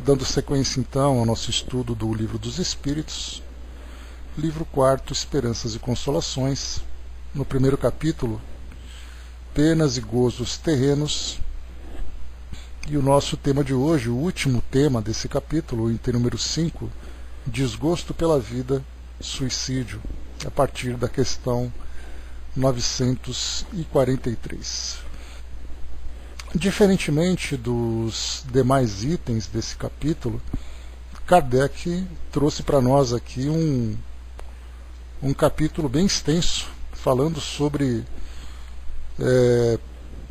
Dando sequência então ao nosso estudo do Livro dos Espíritos, livro 4, Esperanças e Consolações, no primeiro capítulo, Penas e Gozos Terrenos, e o nosso tema de hoje, o último tema desse capítulo, o item número 5, Desgosto pela Vida, Suicídio, a partir da questão 943. Diferentemente dos demais itens desse capítulo, Kardec trouxe para nós aqui um capítulo bem extenso, falando sobre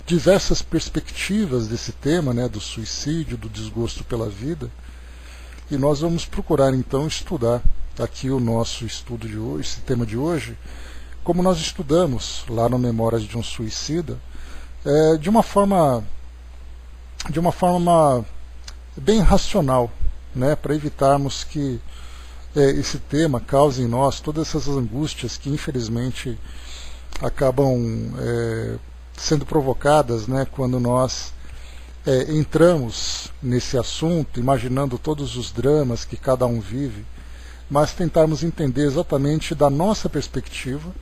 diversas perspectivas desse tema, do suicídio, do desgosto pela vida, e nós vamos procurar então estudar aqui o nosso estudo de hoje, esse tema de hoje, como nós estudamos lá no Memórias de um Suicida, de uma forma bem racional, para evitarmos que esse tema cause em nós todas essas angústias que infelizmente acabam sendo provocadas quando nós entramos nesse assunto, imaginando todos os dramas que cada um vive, mas tentarmos entender exatamente da nossa perspectiva,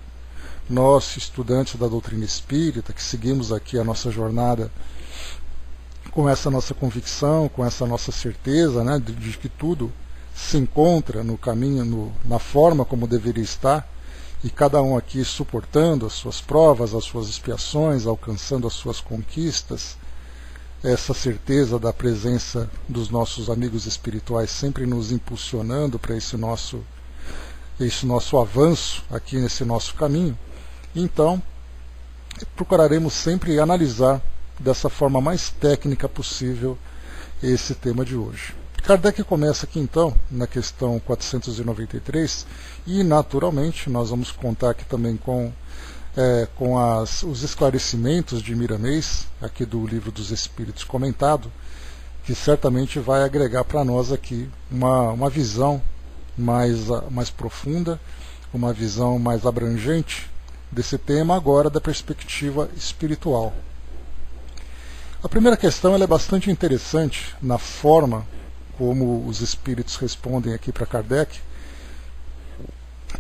nós estudantes da doutrina espírita, que seguimos aqui a nossa jornada com essa nossa convicção, com essa nossa certeza de que tudo se encontra no caminho, na forma como deveria estar, e cada um aqui suportando as suas provas, as suas expiações, alcançando as suas conquistas, essa certeza da presença dos nossos amigos espirituais sempre nos impulsionando para esse nosso avanço aqui nesse nosso caminho. Então, procuraremos sempre analisar dessa forma mais técnica possível esse tema de hoje. Kardec começa aqui então na questão 493 e naturalmente nós vamos contar aqui também com os esclarecimentos de Miramês, aqui do Livro dos Espíritos comentado, que certamente vai agregar para nós aqui uma visão mais profunda, uma visão mais abrangente desse tema, agora da perspectiva espiritual. A primeira questão ela é bastante interessante na forma como os espíritos respondem aqui para Kardec,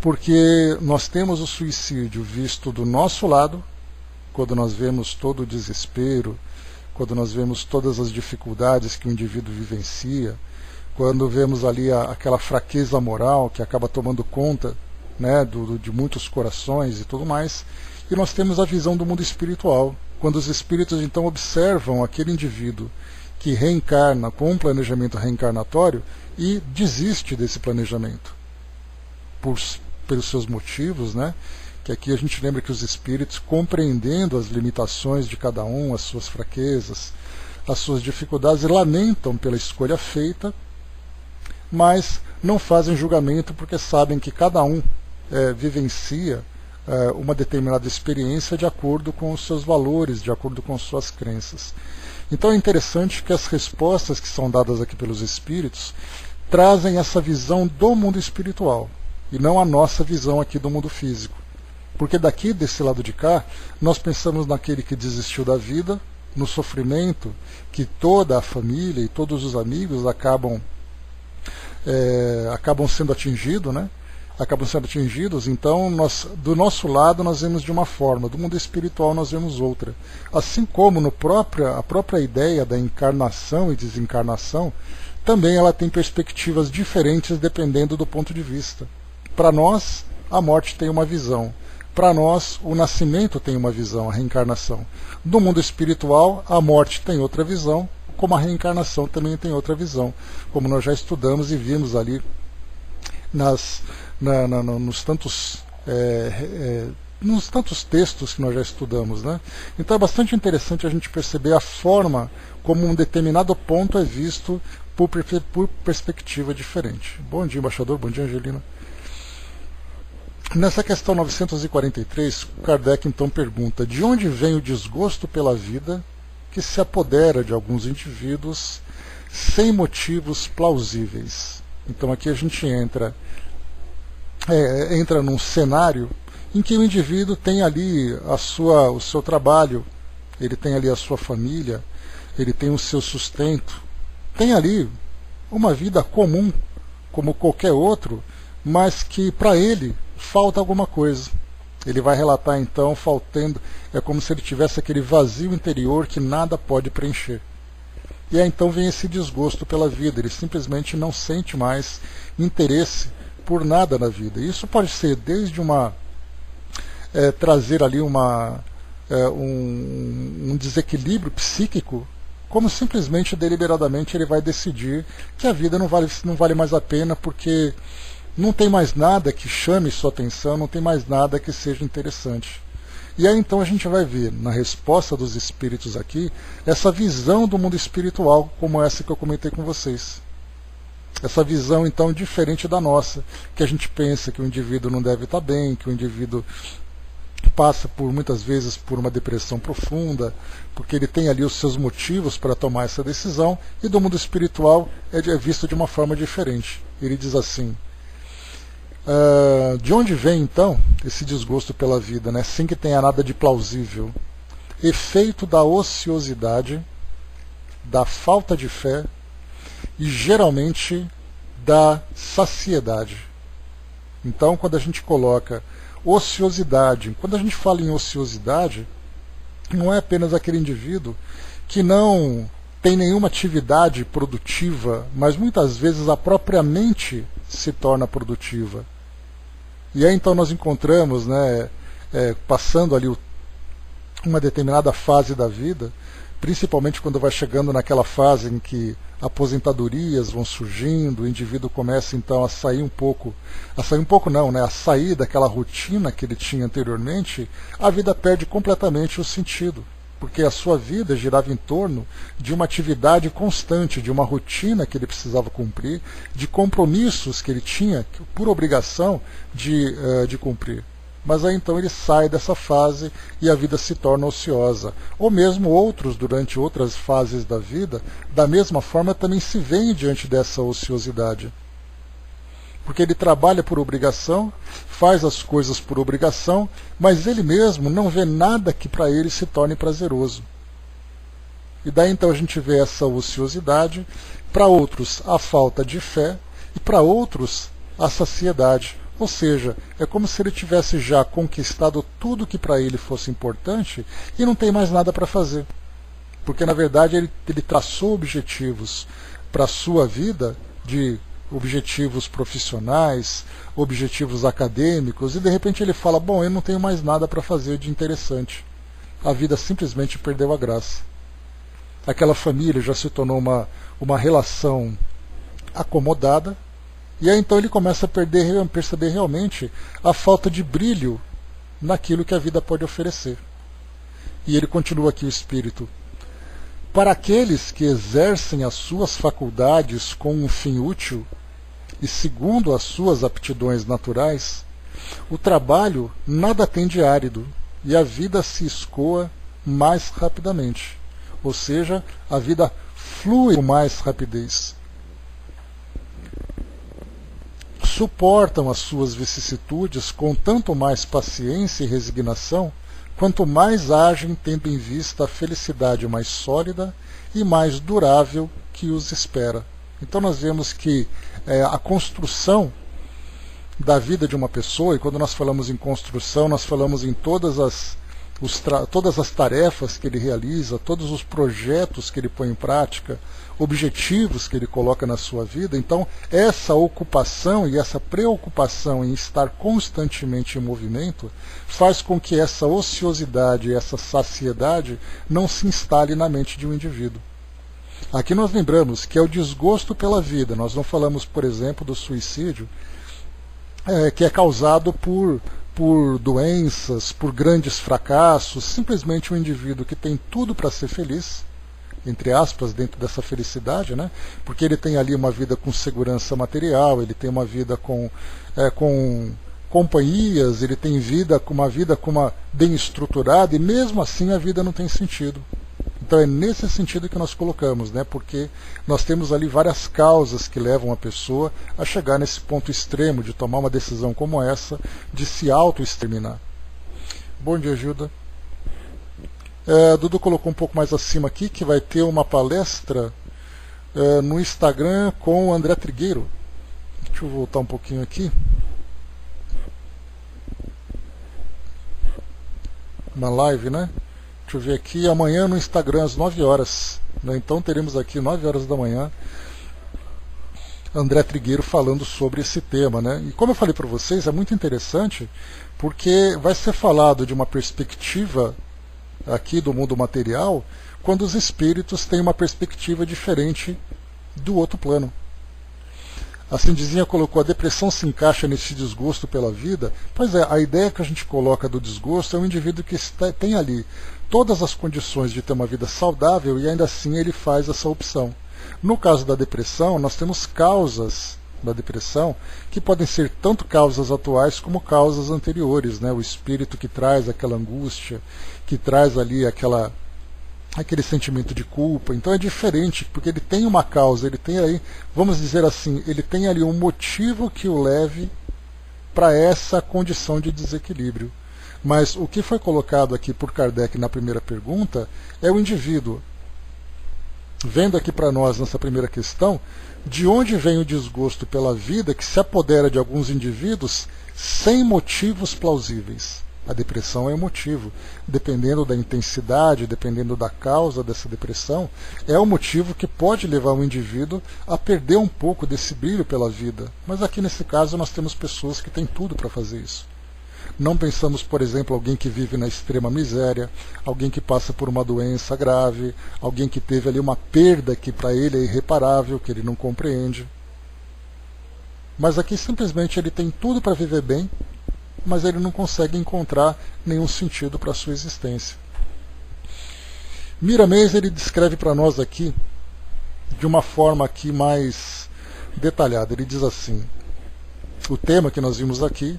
porque nós temos o suicídio visto do nosso lado, quando nós vemos todo o desespero, quando nós vemos todas as dificuldades que o indivíduo vivencia, quando vemos ali aquela fraqueza moral que acaba tomando conta de muitos corações e tudo mais, e nós temos a visão do mundo espiritual, quando os espíritos então observam aquele indivíduo que reencarna com um planejamento reencarnatório e desiste desse planejamento pelos seus motivos, que aqui a gente lembra que os espíritos, compreendendo as limitações de cada um, as suas fraquezas, as suas dificuldades, lamentam pela escolha feita, mas não fazem julgamento porque sabem que cada um vivencia uma determinada experiência de acordo com os seus valores, de acordo com as suas crenças. Então é interessante que as respostas que são dadas aqui pelos espíritos trazem essa visão do mundo espiritual e não a nossa visão aqui do mundo físico. Porque daqui, desse lado de cá, nós pensamos naquele que desistiu da vida, no sofrimento que toda a família e todos os amigos acabam sendo atingidos, então do nosso lado nós vemos de uma forma, do mundo espiritual nós vemos outra. Assim como a própria ideia da encarnação e desencarnação, também ela tem perspectivas diferentes dependendo do ponto de vista. Para nós, a morte tem uma visão. Para nós, o nascimento tem uma visão, a reencarnação. Do mundo espiritual, a morte tem outra visão, como a reencarnação também tem outra visão, como nós já estudamos e vimos ali nos tantos textos que nós já estudamos. Então é bastante interessante a gente perceber a forma como um determinado ponto é visto por perspectiva diferente. Bom dia, embaixador. Bom dia, Angelina. Nessa questão 943, Kardec então pergunta: de onde vem o desgosto pela vida que se apodera de alguns indivíduos sem motivos plausíveis? Então aqui a gente entra num cenário em que o indivíduo tem ali o seu trabalho, ele tem ali a sua família, ele tem o seu sustento, tem ali uma vida comum, como qualquer outro, mas que para ele falta alguma coisa. Ele vai relatar então faltando, é como se ele tivesse aquele vazio interior que nada pode preencher. E aí então vem esse desgosto pela vida, ele simplesmente não sente mais interesse por nada na vida. Isso pode ser desde trazer ali um desequilíbrio psíquico, como simplesmente deliberadamente ele vai decidir que a vida não vale mais a pena porque não tem mais nada que chame sua atenção, não tem mais nada que seja interessante. E aí então a gente vai ver na resposta dos espíritos aqui essa visão do mundo espiritual como essa que eu comentei com vocês. Essa visão então diferente da nossa, que a gente pensa que o indivíduo não deve estar bem, que o indivíduo passa muitas vezes por uma depressão profunda, porque ele tem ali os seus motivos para tomar essa decisão, e do mundo espiritual é visto de uma forma diferente. Ele diz assim: de onde vem então esse desgosto pela vida, né, sem que tenha nada de plausível? Efeito da ociosidade, da falta de fé e geralmente da saciedade. Então, quando a gente coloca ociosidade, quando a gente fala em ociosidade, não é apenas aquele indivíduo que não tem nenhuma atividade produtiva, mas muitas vezes a própria mente se torna produtiva. E aí então nós encontramos, né, passando ali uma determinada fase da vida, principalmente quando vai chegando naquela fase em que aposentadorias vão surgindo, o indivíduo começa então a sair daquela rotina que ele tinha anteriormente, a vida perde completamente o sentido, porque a sua vida girava em torno de uma atividade constante, de uma rotina que ele precisava cumprir, de compromissos que ele tinha por obrigação de cumprir. Mas aí então ele sai dessa fase e a vida se torna ociosa. Ou mesmo outros, durante outras fases da vida, da mesma forma também se veem diante dessa ociosidade. Porque ele trabalha por obrigação, faz as coisas por obrigação, mas ele mesmo não vê nada que para ele se torne prazeroso. E daí então a gente vê essa ociosidade, para outros a falta de fé, e para outros a saciedade. Ou seja, é como se ele tivesse já conquistado tudo que para ele fosse importante e não tem mais nada para fazer. Porque na verdade ele traçou objetivos para a sua vida, de objetivos profissionais, objetivos acadêmicos, e de repente ele fala: bom, eu não tenho mais nada para fazer de interessante. A vida simplesmente perdeu a graça. Aquela família já se tornou uma relação acomodada, e aí então ele começa a perceber realmente a falta de brilho naquilo que a vida pode oferecer. E ele continua aqui, o espírito: para aqueles que exercem as suas faculdades com um fim útil e segundo as suas aptidões naturais, o trabalho nada tem de árido e a vida se escoa mais rapidamente. Ou seja, a vida flui com mais rapidez. Suportam as suas vicissitudes com tanto mais paciência e resignação, quanto mais agem tendo em vista a felicidade mais sólida e mais durável que os espera. Então nós vemos que a construção da vida de uma pessoa, e quando nós falamos em construção, nós falamos em todas as tarefas que ele realiza, todos os projetos que ele põe em prática, objetivos que ele coloca na sua vida. Então essa ocupação e essa preocupação em estar constantemente em movimento faz com que essa ociosidade e essa saciedade não se instale na mente de um indivíduo. Aqui nós lembramos que é o desgosto pela vida. Nós não falamos, por exemplo, do suicídio, que é causado por doenças, por grandes fracassos. Simplesmente um indivíduo que tem tudo para ser feliz, entre aspas, dentro dessa felicidade, né? Porque ele tem ali uma vida com segurança material, ele tem uma vida com companhias, ele tem uma vida bem estruturada, e mesmo assim a vida não tem sentido. Então é nesse sentido que nós colocamos, né? Porque nós temos ali várias causas que levam a pessoa a chegar nesse ponto extremo de tomar uma decisão como essa, de se auto-exterminar. Bom dia, Gilda. Dudu colocou um pouco mais acima aqui que vai ter uma palestra no Instagram com o André Trigueiro. Deixa eu voltar um pouquinho aqui. Na live, né? Deixa eu ver aqui, amanhã no Instagram às 9 horas. Né? Então teremos aqui 9 horas da manhã André Trigueiro falando sobre esse tema, né? E como eu falei para vocês, é muito interessante porque vai ser falado de uma perspectiva aqui do mundo material, quando os espíritos têm uma perspectiva diferente do outro plano. A Cindizinha colocou: a depressão se encaixa nesse desgosto pela vida. Pois é, a ideia que a gente coloca do desgosto é um indivíduo que tem ali todas as condições de ter uma vida saudável e ainda assim ele faz essa opção. No caso da depressão, nós temos causas da depressão que podem ser tanto causas atuais como causas anteriores, né? O espírito que traz aquela angústia, que traz ali aquele sentimento de culpa. Então é diferente, porque ele tem uma causa, ele tem aí, vamos dizer assim, ele tem ali um motivo que o leve para essa condição de desequilíbrio. Mas o que foi colocado aqui por Kardec na primeira pergunta é o indivíduo vendo aqui para nós nessa primeira questão, de onde vem o desgosto pela vida que se apodera de alguns indivíduos sem motivos plausíveis. A depressão é um motivo. Dependendo da intensidade, dependendo da causa dessa depressão, é um motivo que pode levar o indivíduo a perder um pouco desse brilho pela vida. Mas aqui nesse caso nós temos pessoas que têm tudo para fazer isso. Não pensamos, por exemplo, alguém que vive na extrema miséria, alguém que passa por uma doença grave, alguém que teve ali uma perda que para ele é irreparável, que ele não compreende. Mas aqui simplesmente ele tem tudo para viver bem, mas ele não consegue encontrar nenhum sentido para a sua existência. Miramês ele descreve para nós aqui de uma forma aqui mais detalhada. Ele diz assim: o tema que nós vimos aqui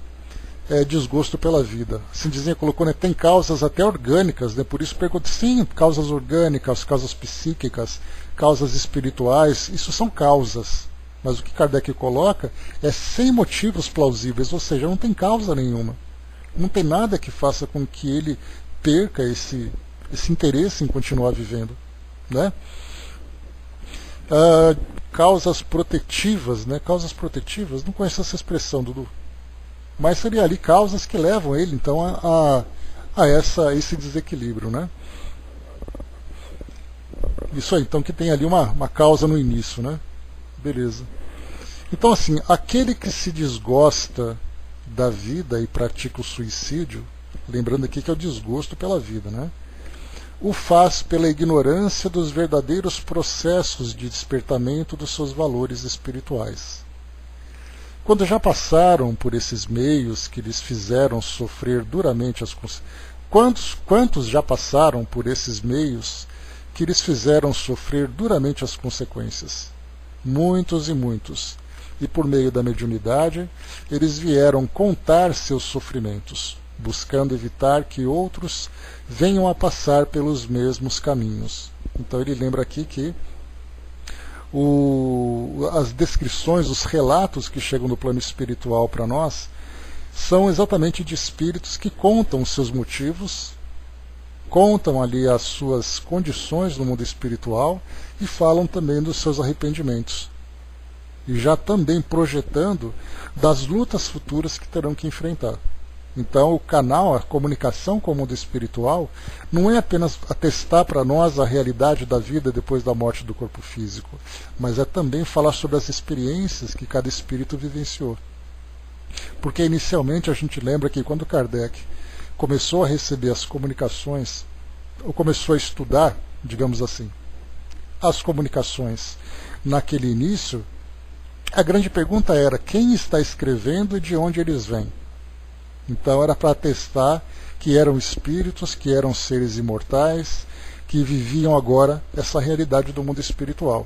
é desgosto pela vida. Cindizinha colocou, né, tem causas até orgânicas, né, por isso pergunto, sim, causas orgânicas, causas psíquicas, causas espirituais, isso são causas. Mas o que Kardec coloca é sem motivos plausíveis, ou seja, não tem causa nenhuma. Não tem nada que faça com que ele perca esse interesse em continuar vivendo. Né? Causas protetivas, né? Causas protetivas, não conheço essa expressão, Dudu. Mas seria ali causas que levam ele então a esse desequilíbrio, né? Isso aí, então que tem ali uma causa no início, né? Beleza. Então assim, aquele que se desgosta da vida e pratica o suicídio, lembrando aqui que é o desgosto pela vida, né? O faz pela ignorância dos verdadeiros processos de despertamento dos seus valores espirituais. Quando já passaram por esses meios que lhes fizeram sofrer duramente as consequências, quantos já passaram por esses meios que lhes fizeram sofrer duramente as consequências? Muitos e muitos. E por meio da mediunidade, eles vieram contar seus sofrimentos, buscando evitar que outros venham a passar pelos mesmos caminhos. Então ele lembra aqui que as descrições, os relatos que chegam no plano espiritual para nós são exatamente de espíritos que contam os seus motivos, contam ali as suas condições no mundo espiritual e falam também dos seus arrependimentos. E já também projetando das lutas futuras que terão que enfrentar. Então o canal, a comunicação com o mundo espiritual, não é apenas atestar para nós a realidade da vida depois da morte do corpo físico, mas é também falar sobre as experiências que cada espírito vivenciou. Porque inicialmente a gente lembra que quando Kardec começou a receber as comunicações, ou começou a estudar, digamos assim, as comunicações naquele início, a grande pergunta era quem está escrevendo e de onde eles vêm. Então era para atestar que eram espíritos, que eram seres imortais, que viviam agora essa realidade do mundo espiritual.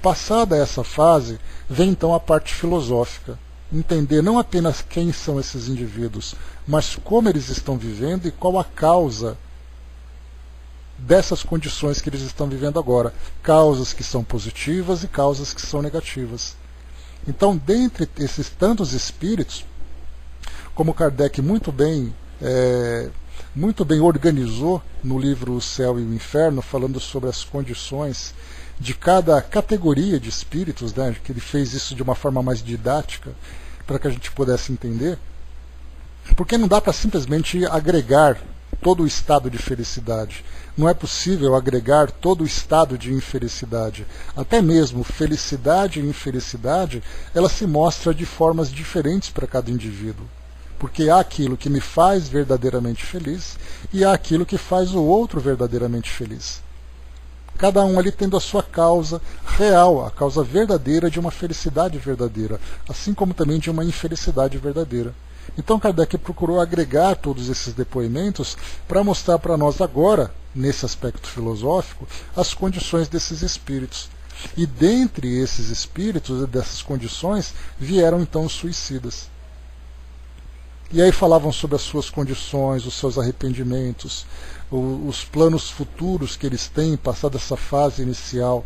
Passada essa fase, vem então a parte filosófica. Entender não apenas quem são esses indivíduos, mas como eles estão vivendo e qual a causa dessas condições que eles estão vivendo agora. Causas que são positivas e causas que são negativas. Então, dentre esses tantos espíritos, como Kardec muito bem organizou no livro O Céu e o Inferno, falando sobre as condições de cada categoria de espíritos, né, que ele fez isso de uma forma mais didática, para que a gente pudesse entender, porque não dá para simplesmente agregar todo o estado de felicidade. Não é possível agregar todo o estado de infelicidade. Até mesmo felicidade e infelicidade, ela se mostra de formas diferentes para cada indivíduo. Porque há aquilo que me faz verdadeiramente feliz e há aquilo que faz o outro verdadeiramente feliz. Cada um ali tendo a sua causa real, a causa verdadeira de uma felicidade verdadeira, assim como também de uma infelicidade verdadeira. Então Kardec procurou agregar todos esses depoimentos para mostrar para nós agora, nesse aspecto filosófico, as condições desses espíritos. E dentre esses espíritos, dessas condições, vieram então os suicidas. E aí falavam sobre as suas condições, os seus arrependimentos, os planos futuros que eles têm, passada essa fase inicial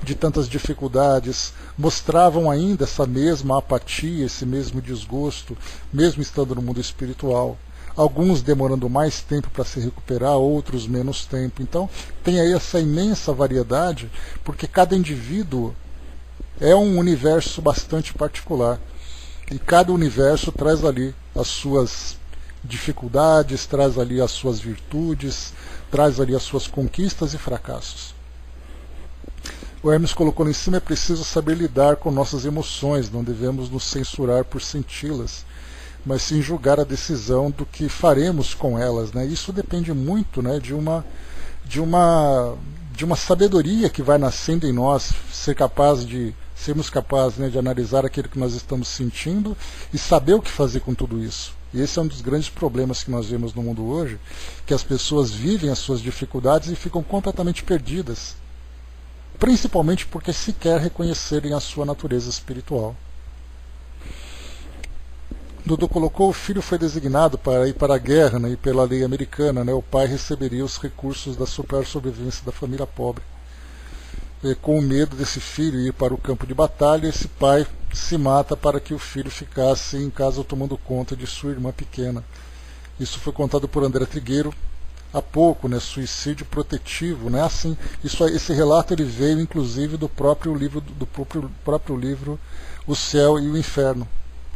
de tantas dificuldades, mostravam ainda essa mesma apatia, esse mesmo desgosto, mesmo estando no mundo espiritual. Alguns demorando mais tempo para se recuperar, outros menos tempo. Então tem aí essa imensa variedade, porque cada indivíduo é um universo bastante particular. E cada universo traz ali as suas dificuldades, traz ali as suas virtudes, traz ali as suas conquistas e fracassos. O Hermes colocou lá em cima: é preciso saber lidar com nossas emoções, não devemos nos censurar por senti-las, mas sim julgar a decisão do que faremos com elas, né? Isso depende muito, né, de uma sabedoria que vai nascendo em nós, sermos capazes, né, de analisar aquilo que nós estamos sentindo e saber o que fazer com tudo isso. E esse é um dos grandes problemas que nós vemos no mundo hoje, que as pessoas vivem as suas dificuldades e ficam completamente perdidas, principalmente porque sequer reconhecerem a sua natureza espiritual. Dudu colocou: o filho foi designado para ir para a guerra, né, e pela lei americana, né, o pai receberia os recursos da sobrevivência da família pobre. Com o medo desse filho ir para o campo de batalha, esse pai se mata para que o filho ficasse em casa tomando conta de sua irmã pequena. Isso foi contado por André Trigueiro há pouco, né, suicídio protetivo, né? Assim, esse relato ele veio inclusive do próprio livro O Céu e o Inferno,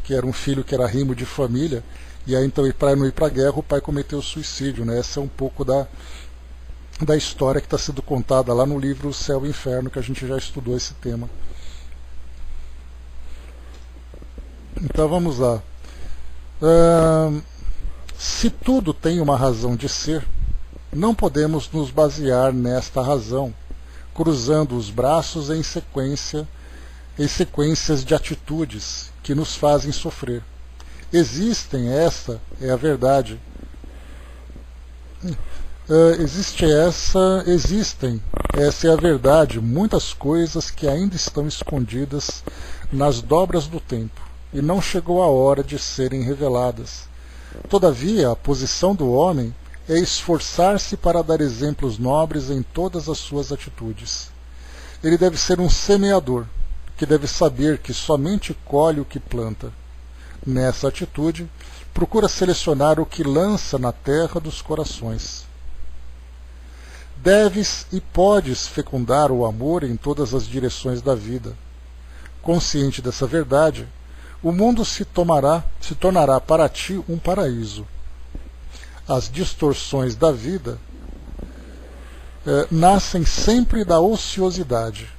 que era um filho que era rimo de família, e aí então para não ir para a guerra o pai cometeu suicídio, né? Essa é um pouco da história que está sendo contada lá no livro O Céu e o Inferno, que a gente já estudou esse tema. Então vamos lá. Se tudo tem uma razão de ser, não podemos nos basear nesta razão, cruzando os braços em sequências de atitudes que nos fazem sofrer. Existem, essa é a verdade. Existem, essa é a verdade, muitas coisas que ainda estão escondidas nas dobras do tempo, e não chegou a hora de serem reveladas. Todavia, a posição do homem é esforçar-se para dar exemplos nobres em todas as suas atitudes. Ele deve ser um semeador, que deve saber que somente colhe o que planta. Nessa atitude, procura selecionar o que lança na terra dos corações. Deves e podes fecundar o amor em todas as direções da vida. Consciente dessa verdade, o mundo se tornará para ti um paraíso. As distorções da vida nascem sempre da ociosidade.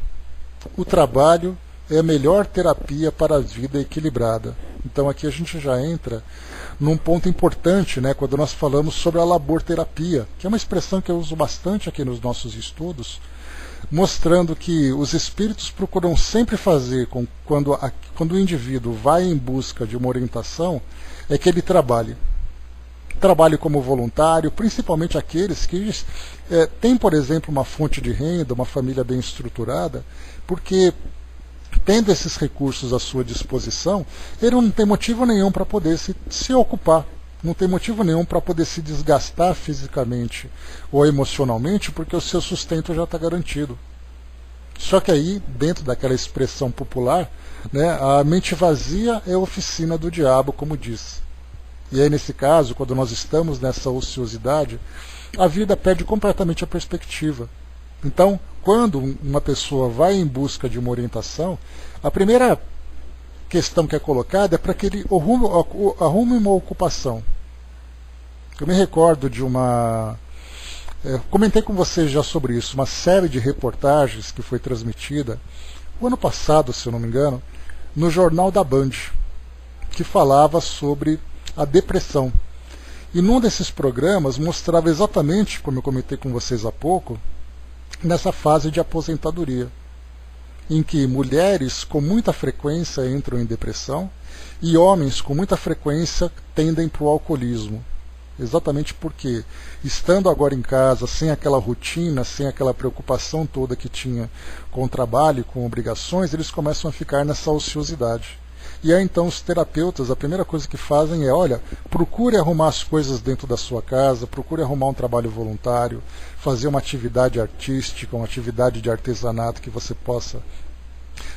O trabalho é a melhor terapia para a vida equilibrada. Então aqui a gente já entra num ponto importante, né, quando nós falamos sobre a laborterapia, que é uma expressão que eu uso bastante aqui nos nossos estudos, mostrando que os espíritos procuram sempre fazer quando o indivíduo vai em busca de uma orientação, é que ele trabalhe como voluntário, principalmente aqueles que têm, por exemplo, uma fonte de renda, uma família bem estruturada, porque tendo esses recursos à sua disposição, ele não tem motivo nenhum para poder se ocupar, não tem motivo nenhum para poder se desgastar fisicamente ou emocionalmente, porque o seu sustento já está garantido. Só que aí, dentro daquela expressão popular, né, a mente vazia é a oficina do diabo, como diz. E aí, nesse caso, quando nós estamos nessa ociosidade, a vida perde completamente a perspectiva. Então, quando uma pessoa vai em busca de uma orientação, a primeira questão que é colocada é para que ele arrume uma ocupação. Eu me recordo de uma... comentei com vocês já sobre isso, uma série de reportagens que foi transmitida o ano passado, se eu não me engano, no jornal da Band, que falava sobre a depressão. E num desses programas mostrava exatamente, como eu comentei com vocês há pouco, nessa fase de aposentadoria, em que mulheres com muita frequência entram em depressão e homens com muita frequência tendem para o alcoolismo. Exatamente porque, estando agora em casa, sem aquela rotina, sem aquela preocupação toda que tinha com o trabalho, com obrigações, eles começam a ficar nessa ociosidade. E aí então os terapeutas, a primeira coisa que fazem é, olha, procure arrumar as coisas dentro da sua casa, procure arrumar um trabalho voluntário, fazer uma atividade artística, uma atividade de artesanato que você possa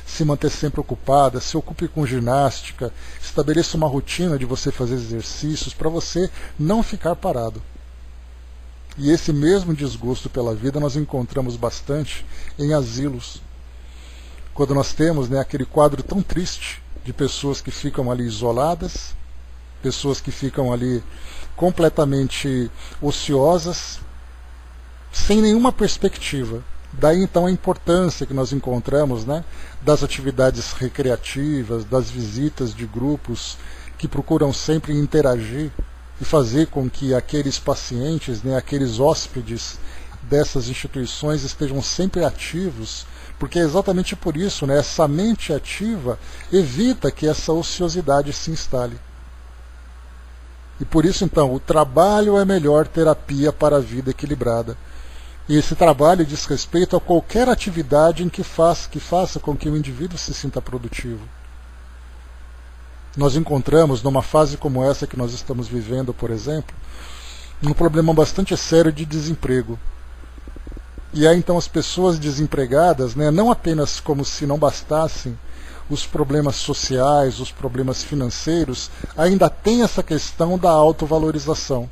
se manter sempre ocupada, se ocupe com ginástica, estabeleça uma rotina de você fazer exercícios para você não ficar parado. E esse mesmo desgosto pela vida nós encontramos bastante em asilos, quando nós temos, né, aquele quadro tão triste de pessoas que ficam ali isoladas, pessoas que ficam ali completamente ociosas, sem nenhuma perspectiva. Daí então a importância que nós encontramos, né, das atividades recreativas, das visitas de grupos que procuram sempre interagir e fazer com que aqueles pacientes, né, aqueles hóspedes dessas instituições estejam sempre ativos, porque é exatamente por isso, né, essa mente ativa evita que essa ociosidade se instale. E por isso então o trabalho é a melhor terapia para a vida equilibrada. E esse trabalho diz respeito a qualquer atividade em que faça com que o indivíduo se sinta produtivo. Nós encontramos, numa fase como essa que nós estamos vivendo, por exemplo, um problema bastante sério de desemprego. E aí então as pessoas desempregadas, né, não apenas como se não bastassem os problemas sociais, os problemas financeiros, ainda tem essa questão da autovalorização.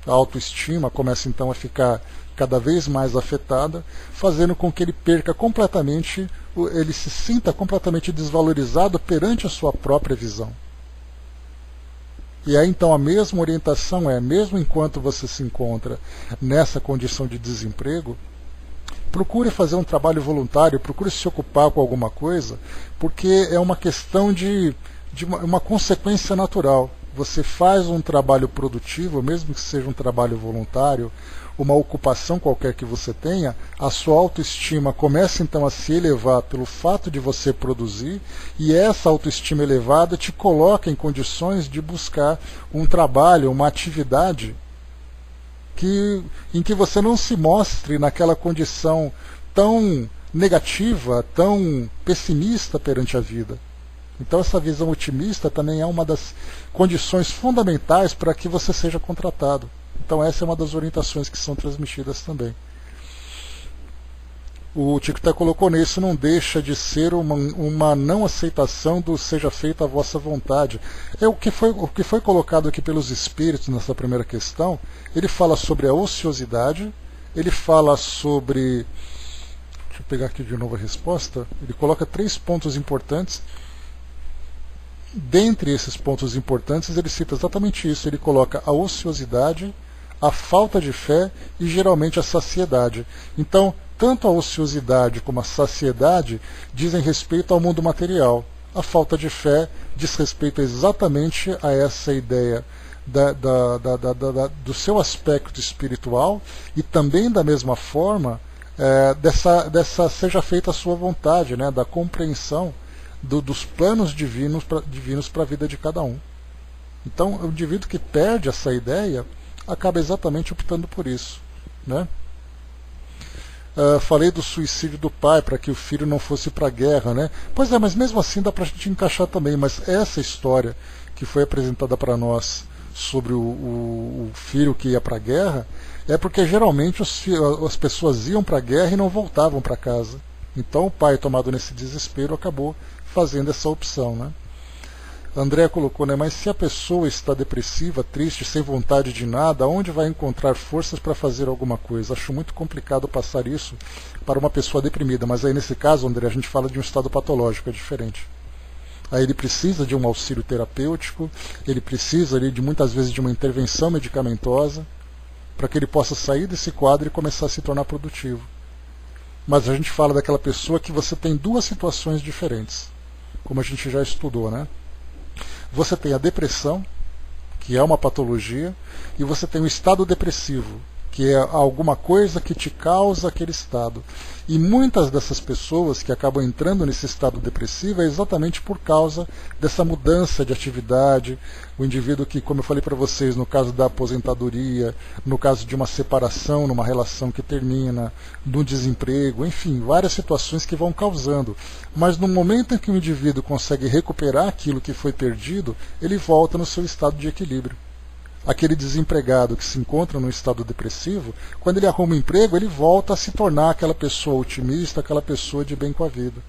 A autoestima começa então a ficar cada vez mais afetada, fazendo com que ele perca completamente, ele se sinta completamente desvalorizado perante a sua própria visão. E aí então a mesma orientação é, mesmo enquanto você se encontra nessa condição de desemprego, procure fazer um trabalho voluntário, procure se ocupar com alguma coisa, porque é uma questão de uma consequência natural. Você faz um trabalho produtivo, mesmo que seja um trabalho voluntário, uma ocupação qualquer que você tenha, a sua autoestima começa então a se elevar pelo fato de você produzir, e essa autoestima elevada te coloca em condições de buscar um trabalho, uma atividade em que você não se mostre naquela condição tão negativa, tão pessimista perante a vida. Então essa visão otimista também é uma das condições fundamentais para que você seja contratado. Então essa é uma das orientações que são transmitidas também. O Tico até colocou nisso, não deixa de ser uma não aceitação do seja feita a vossa vontade. É o que foi colocado aqui pelos espíritos nessa primeira questão. Ele fala sobre a ociosidade, ele fala sobre... Deixa eu pegar aqui de novo a resposta. Ele coloca 3 pontos importantes. Dentre esses pontos importantes, ele cita exatamente isso. Ele coloca a ociosidade, a falta de fé e geralmente a saciedade. Então, tanto a ociosidade como a saciedade dizem respeito ao mundo material. A falta de fé diz respeito exatamente a essa ideia do seu aspecto espiritual e também da mesma forma dessa seja feita a sua vontade, né, da compreensão dos planos divinos para a vida de cada um. Então, o indivíduo que perde essa ideia acaba exatamente optando por isso, né? Falei do suicídio do pai para que o filho não fosse para a guerra, né? Pois é, mas mesmo assim dá para a gente encaixar também. Mas essa história que foi apresentada para nós sobre o filho que ia para a guerra é porque geralmente as pessoas iam para a guerra e não voltavam para casa. Então o pai, tomado nesse desespero, acabou fazendo essa opção, né? André colocou, né? Mas se a pessoa está depressiva, triste, sem vontade de nada, onde vai encontrar forças para fazer alguma coisa? Acho muito complicado passar isso para uma pessoa deprimida, mas aí nesse caso, André, a gente fala de um estado patológico, é diferente. Aí ele precisa de um auxílio terapêutico, ele precisa ali, de muitas vezes de uma intervenção medicamentosa, para que ele possa sair desse quadro e começar a se tornar produtivo. Mas a gente fala daquela pessoa que você tem duas situações diferentes, como a gente já estudou, né? Você tem a depressão, que é uma patologia, e você tem o estado depressivo, que é alguma coisa que te causa aquele estado. E muitas dessas pessoas que acabam entrando nesse estado depressivo é exatamente por causa dessa mudança de atividade, o indivíduo que, como eu falei para vocês, no caso da aposentadoria, no caso de uma separação numa relação que termina, do desemprego, enfim, várias situações que vão causando. Mas no momento em que o indivíduo consegue recuperar aquilo que foi perdido, ele volta no seu estado de equilíbrio. Aquele desempregado que se encontra num estado depressivo, quando ele arruma um emprego, ele volta a se tornar aquela pessoa otimista, aquela pessoa de bem com a vida.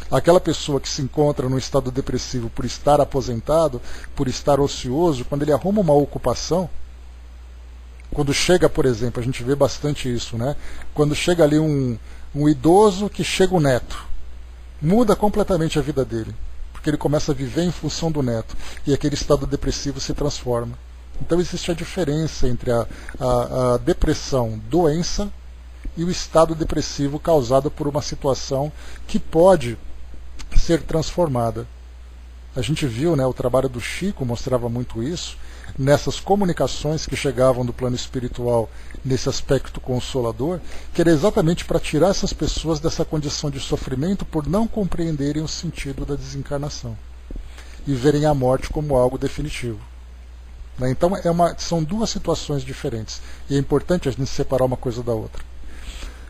Aquela pessoa que se encontra num estado depressivo por estar aposentado, por estar ocioso, quando ele arruma uma ocupação, quando chega, por exemplo, a gente vê bastante isso, né? Quando chega ali um idoso que chega o neto, muda completamente a vida dele. Porque ele começa a viver em função do neto, e aquele estado depressivo se transforma. Então existe a diferença entre a depressão, doença, e o estado depressivo causado por uma situação que pode ser transformada. A gente viu, né, o trabalho do Chico mostrava muito isso, nessas comunicações que chegavam do plano espiritual, nesse aspecto consolador, que era exatamente para tirar essas pessoas dessa condição de sofrimento por não compreenderem o sentido da desencarnação e verem a morte como algo definitivo. Então são duas situações diferentes, e é importante a gente separar uma coisa da outra.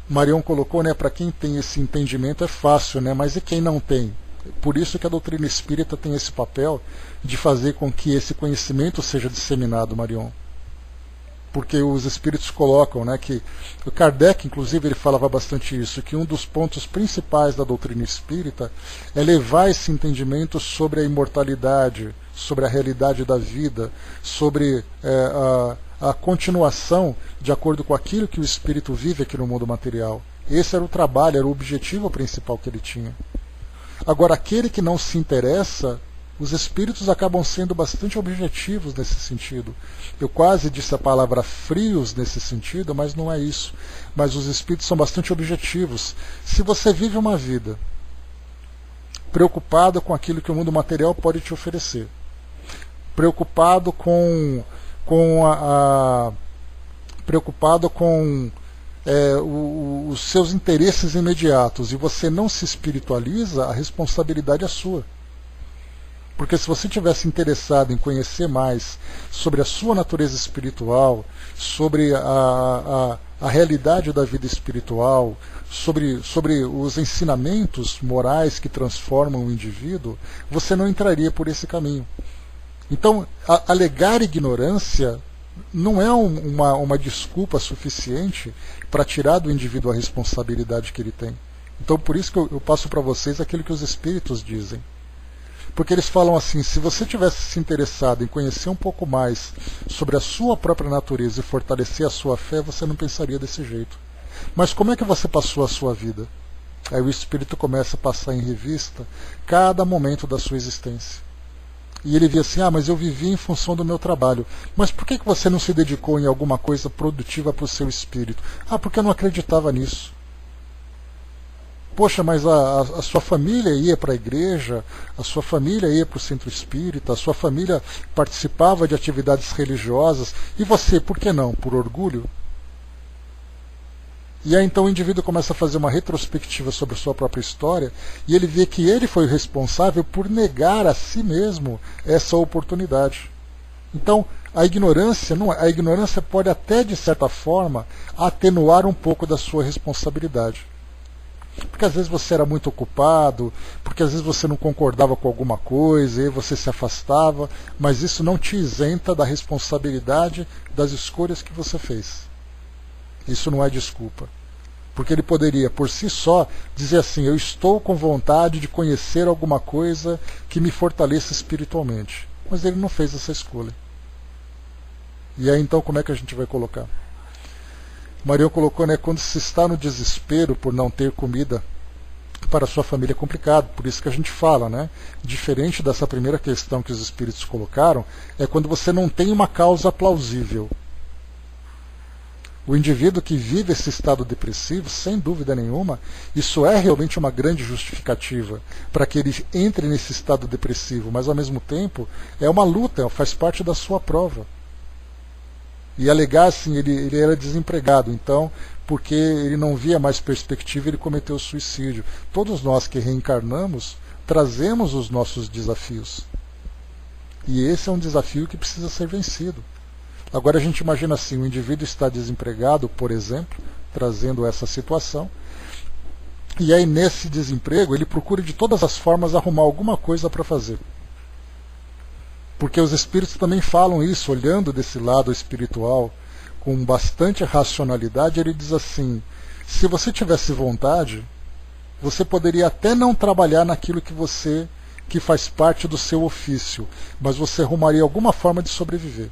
Marion colocou, né, para quem tem esse entendimento é fácil, né, mas e quem não tem? Por isso que a doutrina espírita tem esse papel de fazer com que esse conhecimento seja disseminado, Marion. Porque os espíritos colocam, né, que o Kardec, inclusive, ele falava bastante isso, que um dos pontos principais da doutrina espírita é levar esse entendimento sobre a imortalidade, sobre a realidade da vida, sobre a continuação de acordo com aquilo que o espírito vive aqui no mundo material. Esse era o trabalho, era o objetivo principal que ele tinha. Agora, aquele que não se interessa, os espíritos acabam sendo bastante objetivos nesse sentido. Eu quase disse a palavra frios nesse sentido, mas não é isso. Mas os espíritos são bastante objetivos. Se você vive uma vida preocupado com aquilo que o mundo material pode te oferecer, preocupado com os seus interesses imediatos, e você não se espiritualiza, a responsabilidade é sua. Porque se você tivesse interessado em conhecer mais sobre a sua natureza espiritual, sobre a realidade da vida espiritual, sobre os ensinamentos morais que transformam o indivíduo, você não entraria por esse caminho. Então, alegar ignorância não é uma desculpa suficiente para tirar do indivíduo a responsabilidade que ele tem. Então, por isso que eu passo para vocês aquilo que os espíritos dizem. Porque eles falam assim, se você tivesse se interessado em conhecer um pouco mais sobre a sua própria natureza e fortalecer a sua fé, você não pensaria desse jeito. Mas como é que você passou a sua vida? Aí o espírito começa a passar em revista cada momento da sua existência. E ele via assim, mas eu vivi em função do meu trabalho. Mas por que você não se dedicou em alguma coisa produtiva para o seu espírito? Porque eu não acreditava nisso. Poxa, mas a sua família ia para a igreja, a sua família ia para o centro espírita, a sua família participava de atividades religiosas, e você, por que não? Por orgulho? E aí então o indivíduo começa a fazer uma retrospectiva sobre a sua própria história, e ele vê que ele foi o responsável por negar a si mesmo essa oportunidade. Então, a ignorância pode até, de certa forma, atenuar um pouco da sua responsabilidade. Porque às vezes você era muito ocupado, porque às vezes você não concordava com alguma coisa, e aí você se afastava, mas isso não te isenta da responsabilidade das escolhas que você fez. Isso não é desculpa. Porque ele poderia, por si só, dizer assim: eu estou com vontade de conhecer alguma coisa que me fortaleça espiritualmente. Mas ele não fez essa escolha. E aí então como é que a gente vai colocar? Marion colocou, né, quando se está no desespero por não ter comida para a sua família é complicado. Por isso que a gente fala, né? Diferente dessa primeira questão que os espíritos colocaram, é quando você não tem uma causa plausível. O indivíduo que vive esse estado depressivo, sem dúvida nenhuma, isso é realmente uma grande justificativa para que ele entre nesse estado depressivo, mas ao mesmo tempo é uma luta, faz parte da sua prova. E alegar assim, ele era desempregado, então, porque ele não via mais perspectiva, ele cometeu suicídio. Todos nós que reencarnamos, trazemos os nossos desafios. E esse é um desafio que precisa ser vencido. Agora a gente imagina assim, o indivíduo está desempregado, por exemplo, trazendo essa situação, e aí nesse desemprego ele procura de todas as formas arrumar alguma coisa para fazer. Porque os espíritos também falam isso, olhando desse lado espiritual, com bastante racionalidade, ele diz assim: se você tivesse vontade, você poderia até não trabalhar naquilo que faz parte do seu ofício, mas você arrumaria alguma forma de sobreviver.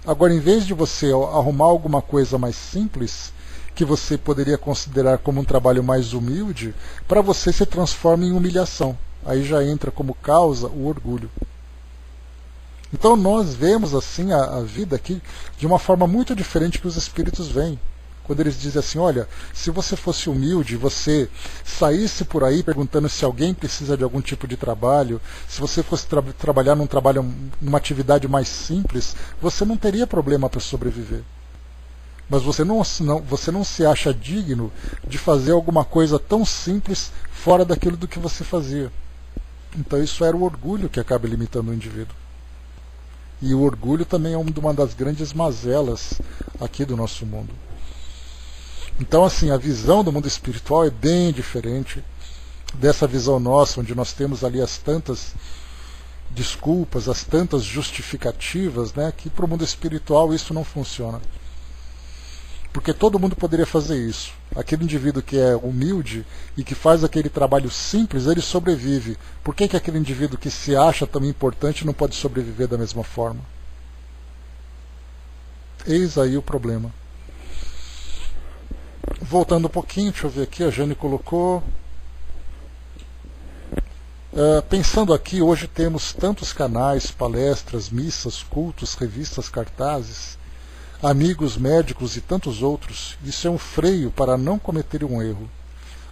Agora, em vez de você arrumar alguma coisa mais simples, que você poderia considerar como um trabalho mais humilde, para você se transforma em humilhação. Aí já entra como causa o orgulho. Então nós vemos assim a vida aqui de uma forma muito diferente que os espíritos veem. Quando eles dizem assim: olha, se você fosse humilde, você saísse por aí perguntando se alguém precisa de algum tipo de trabalho, se você fosse trabalhar numa atividade mais simples, você não teria problema para sobreviver. Mas você não se acha digno de fazer alguma coisa tão simples fora daquilo do que você fazia. Então isso era o orgulho que acaba limitando o indivíduo. E o orgulho também é uma das grandes mazelas aqui do nosso mundo. Então, assim, a visão do mundo espiritual é bem diferente dessa visão nossa, onde nós temos ali as tantas desculpas, as tantas justificativas, né, que para o mundo espiritual isso não funciona. Porque todo mundo poderia fazer isso. Aquele indivíduo que é humilde e que faz aquele trabalho simples, ele sobrevive. Por que aquele indivíduo que se acha também importante não pode sobreviver da mesma forma? Eis aí o problema. Voltando um pouquinho, deixa eu ver aqui, a Jane colocou. Pensando aqui, hoje temos tantos canais, palestras, missas, cultos, revistas, cartazes, amigos, médicos e tantos outros. Isso é um freio para não cometer um erro.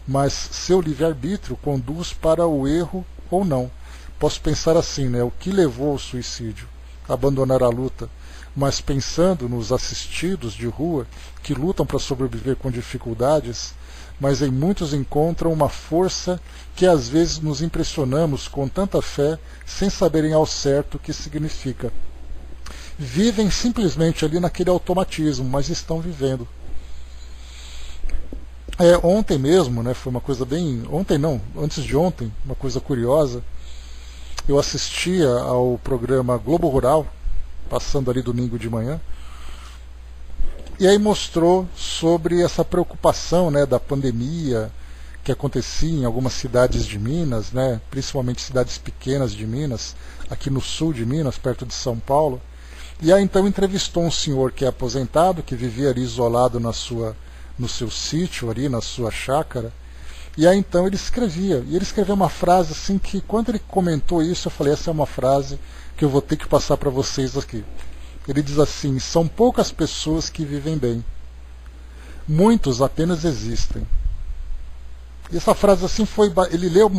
Mas seu livre-arbítrio conduz para o erro ou não. Posso pensar assim, né? O que levou ao suicídio? Abandonar a luta. Mas pensando nos assistidos de rua que lutam para sobreviver com dificuldades, mas em muitos encontram uma força que às vezes nos impressionamos com tanta fé sem saberem ao certo o que significa. Vivem simplesmente ali naquele automatismo, mas estão vivendo. Ontem mesmo, né, foi uma coisa bem... Ontem não, antes de ontem, uma coisa curiosa. Eu assistia ao programa Globo Rural, passando ali domingo de manhã, e aí mostrou sobre essa preocupação, né, da pandemia que acontecia em algumas cidades de Minas, né, principalmente cidades pequenas de Minas, aqui no sul de Minas, perto de São Paulo. E aí então entrevistou um senhor que é aposentado, que vivia ali isolado no seu sítio, ali na sua chácara. E aí então ele escrevia, e ele escreveu uma frase assim que quando ele comentou isso, eu falei: essa é uma frase que eu vou ter que passar para vocês aqui. Ele diz assim: são poucas pessoas que vivem bem, muitos apenas existem. E essa frase assim ele leu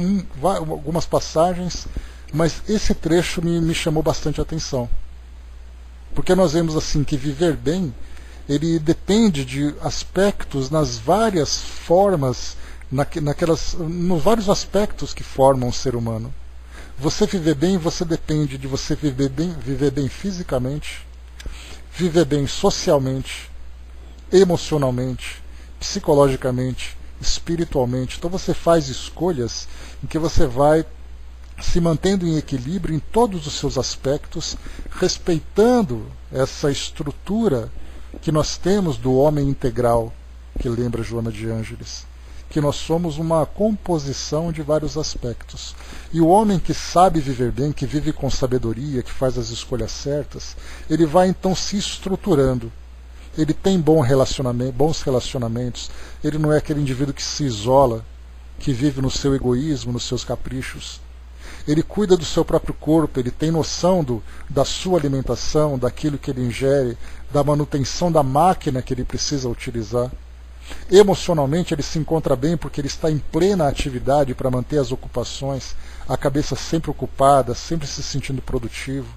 algumas passagens, mas esse trecho me chamou bastante a atenção. Porque nós vemos assim que viver bem, ele depende de aspectos nas várias formas, nos vários aspectos que formam o ser humano. Você viver bem, você depende de você viver bem fisicamente, viver bem socialmente, emocionalmente, psicologicamente, espiritualmente. Então você faz escolhas em que você vai se mantendo em equilíbrio em todos os seus aspectos, respeitando essa estrutura que nós temos do homem integral, que lembra Joana de Ângeles, que nós somos uma composição de vários aspectos. E o homem que sabe viver bem, que vive com sabedoria, que faz as escolhas certas, ele vai então se estruturando. Ele tem bons relacionamentos, ele não é aquele indivíduo que se isola, que vive no seu egoísmo, nos seus caprichos. Ele cuida do seu próprio corpo, ele tem noção da sua alimentação, daquilo que ele ingere, da manutenção da máquina que ele precisa utilizar. Emocionalmente ele se encontra bem porque ele está em plena atividade para manter as ocupações, a cabeça sempre ocupada, sempre se sentindo produtivo.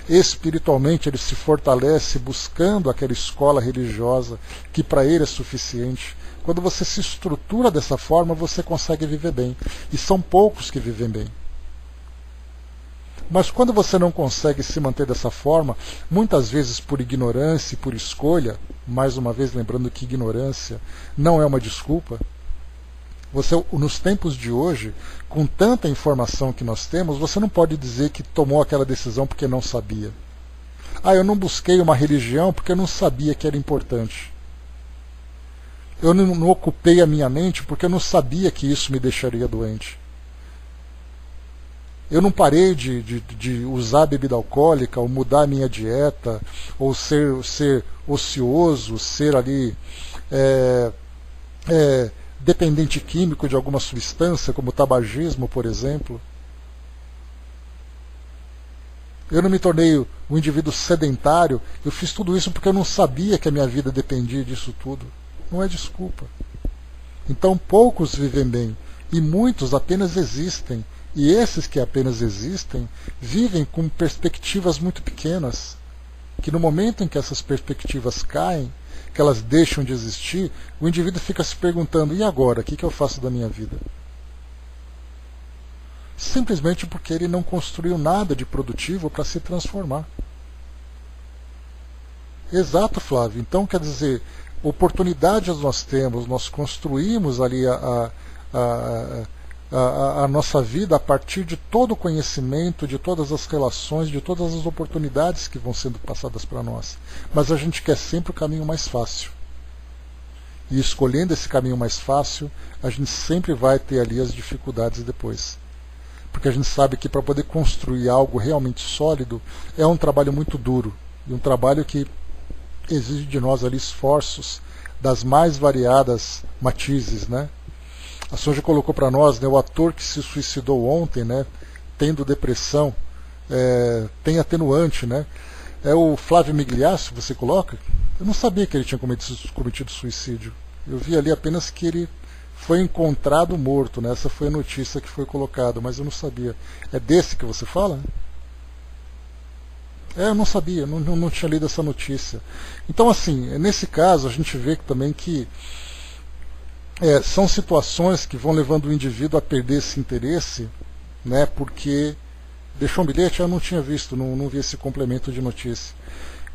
Espiritualmente ele se fortalece buscando aquela escola religiosa que para ele é suficiente. Quando você se estrutura dessa forma, você consegue viver bem. E são poucos que vivem bem. Mas quando você não consegue se manter dessa forma, muitas vezes por ignorância e por escolha, mais uma vez lembrando que ignorância não é uma desculpa, você, nos tempos de hoje, com tanta informação que nós temos, você não pode dizer que tomou aquela decisão porque não sabia. Ah, eu não busquei uma religião porque eu não sabia que era importante. Eu não ocupei a minha mente porque eu não sabia que isso me deixaria doente. Eu não parei de usar bebida alcoólica, ou mudar a minha dieta, ou ser ocioso, ser ali dependente químico de alguma substância, como o tabagismo, por exemplo. Eu não me tornei um indivíduo sedentário, eu fiz tudo isso porque eu não sabia que a minha vida dependia disso tudo. Não é desculpa. Então poucos vivem bem, e muitos apenas existem. E esses que apenas existem vivem com perspectivas muito pequenas, que no momento em que essas perspectivas caem, que elas deixam de existir, o indivíduo fica se perguntando, e agora, o que eu faço da minha vida? Simplesmente porque ele não construiu nada de produtivo para se transformar. Exato, Flávio. Então, quer dizer, oportunidades nós temos, nós construímos ali a nossa vida a partir de todo o conhecimento, de todas as relações, de todas as oportunidades que vão sendo passadas para nós. Mas a gente quer sempre o caminho mais fácil. E escolhendo esse caminho mais fácil, a gente sempre vai ter ali as dificuldades depois. Porque a gente sabe que para poder construir algo realmente sólido é um trabalho muito duro. E um trabalho que exige de nós ali esforços das mais variadas matizes, né? A Sonja colocou para nós, né, o ator que se suicidou ontem, né, tendo depressão, tem atenuante, né? É o Flávio Migliaccio, você coloca? Eu não sabia que ele tinha cometido suicídio. Eu vi ali apenas que ele foi encontrado morto, né? Essa foi a notícia que foi colocada, mas eu não sabia. É desse que você fala? Eu não sabia, não tinha lido essa notícia. Então, assim, nesse caso, a gente vê também que são situações que vão levando o indivíduo a perder esse interesse, né, porque deixou um bilhete, eu não tinha visto, não vi esse complemento de notícia,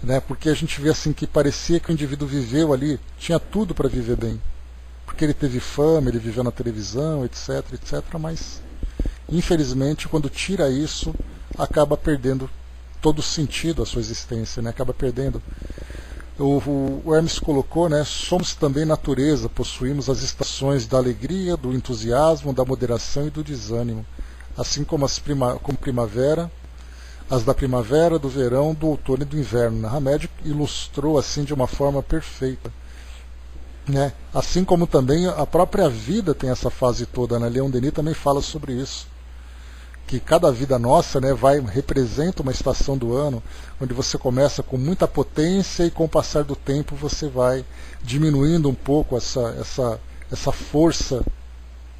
né, porque a gente vê assim que parecia que o indivíduo viveu ali, tinha tudo para viver bem, porque ele teve fama, ele viveu na televisão, etc, etc, mas infelizmente quando tira isso, acaba perdendo todo o sentido da sua existência, né, acaba perdendo. O Hermes colocou, né, somos também natureza, possuímos as estações da alegria, do entusiasmo, da moderação e do desânimo, assim como como primavera, as da primavera, do verão, do outono e do inverno. Hamed ilustrou assim de uma forma perfeita, né? Assim como também a própria vida tem essa fase toda, né? Leon Denis também fala sobre isso, que cada vida nossa, né, representa uma estação do ano, onde você começa com muita potência e com o passar do tempo você vai diminuindo um pouco essa força,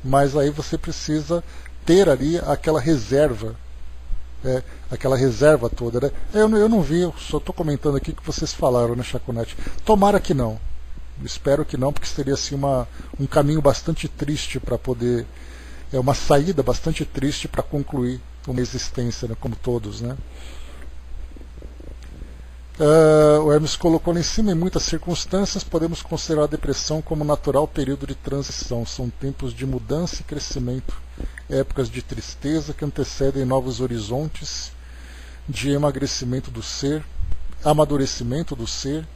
mas aí você precisa ter ali aquela reserva, aquela reserva toda, né? Eu não vi, eu só estou comentando aqui o que vocês falaram, né, Chaconete? Tomara que não, espero que não, porque seria assim um caminho bastante triste para poder, uma saída bastante triste para concluir uma existência, né, como todos, né? O Hermes colocou lá em cima, em muitas circunstâncias podemos considerar a depressão como natural período de transição. São tempos de mudança e crescimento, épocas de tristeza que antecedem novos horizontes, de emagrecimento do ser, amadurecimento do ser,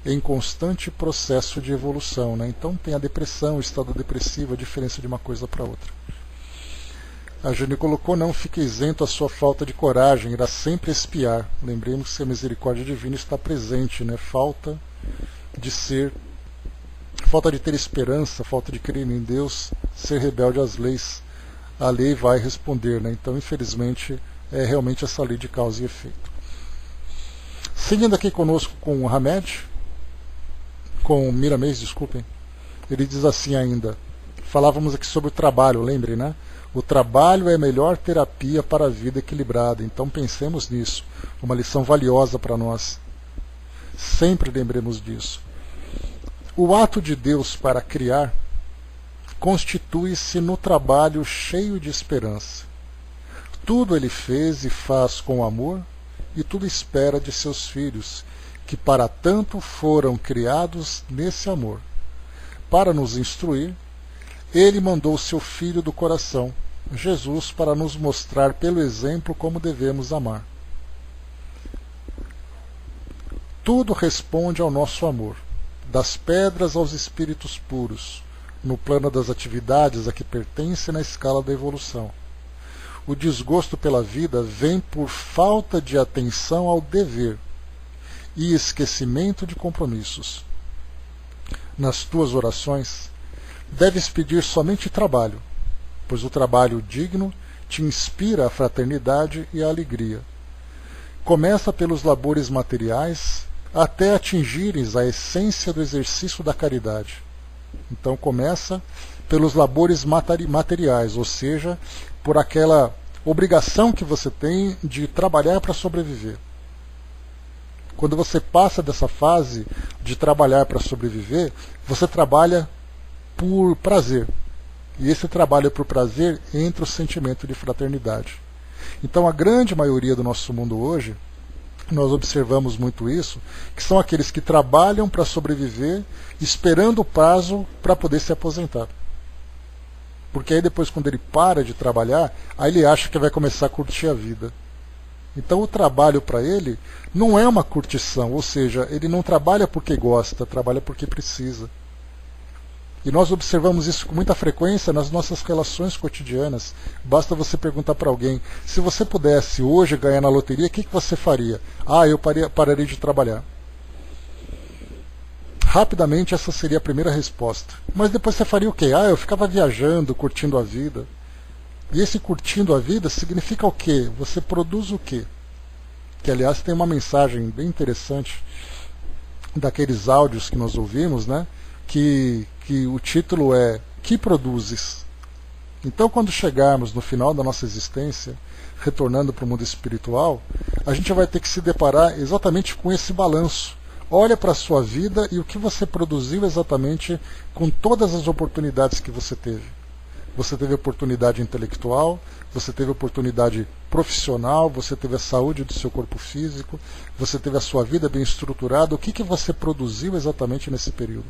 em constante processo de evolução, né? Então tem a depressão, o estado depressivo, a diferença de uma coisa para outra. A Jane colocou: não fique isento à sua falta de coragem, irá sempre espiar. Lembremos que a misericórdia divina está presente, né? Falta de ter esperança, falta de crer em Deus, ser rebelde às leis. A lei vai responder, né? Então, infelizmente, é realmente essa lei de causa e efeito. Seguindo aqui conosco com o Hamed, com o Miramês, desculpem, ele diz assim ainda: falávamos aqui sobre o trabalho, lembrem, né? O trabalho é a melhor terapia para a vida equilibrada. Então pensemos nisso. Uma lição valiosa para nós. Sempre lembremos disso. O ato de Deus para criar constitui-se no trabalho cheio de esperança. Tudo ele fez e faz com amor, e tudo espera de seus filhos, que para tanto foram criados nesse amor. Para nos instruir, ele mandou seu Filho do coração, Jesus, para nos mostrar pelo exemplo como devemos amar. Tudo responde ao nosso amor, das pedras aos espíritos puros, no plano das atividades a que pertence na escala da evolução. O desgosto pela vida vem por falta de atenção ao dever e esquecimento de compromissos. Nas tuas orações, deves pedir somente trabalho, pois o trabalho digno te inspira a fraternidade e a alegria. Começa pelos labores materiais até atingires a essência do exercício da caridade. Então começa pelos labores materiais, ou seja, por aquela obrigação que você tem de trabalhar para sobreviver. Quando você passa dessa fase de trabalhar para sobreviver, você trabalha por prazer. E esse trabalho por prazer entra o sentimento de fraternidade. Então a grande maioria do nosso mundo hoje, nós observamos muito isso, que são aqueles que trabalham para sobreviver, esperando o prazo para poder se aposentar. Porque aí depois, quando ele para de trabalhar, aí ele acha que vai começar a curtir a vida. Então o trabalho para ele não é uma curtição, ou seja, ele não trabalha porque gosta, trabalha porque precisa. E nós observamos isso com muita frequência nas nossas relações cotidianas. Basta você perguntar para alguém: se você pudesse hoje ganhar na loteria, o que você faria? Eu pararia de trabalhar. Rapidamente essa seria a primeira resposta. Mas depois você faria o quê? Eu ficava viajando, curtindo a vida. E esse curtindo a vida significa o quê? Você produz o quê? Que aliás tem uma mensagem bem interessante daqueles áudios que nós ouvimos, né? Que o título é Que Produzes? Então quando chegarmos no final da nossa existência, retornando para o mundo espiritual, a gente vai ter que se deparar exatamente com esse balanço. Olha para a sua vida e o que você produziu exatamente com todas as oportunidades que você teve. Você teve oportunidade intelectual, você teve oportunidade profissional, você teve a saúde do seu corpo físico, você teve a sua vida bem estruturada. O que você produziu exatamente nesse período?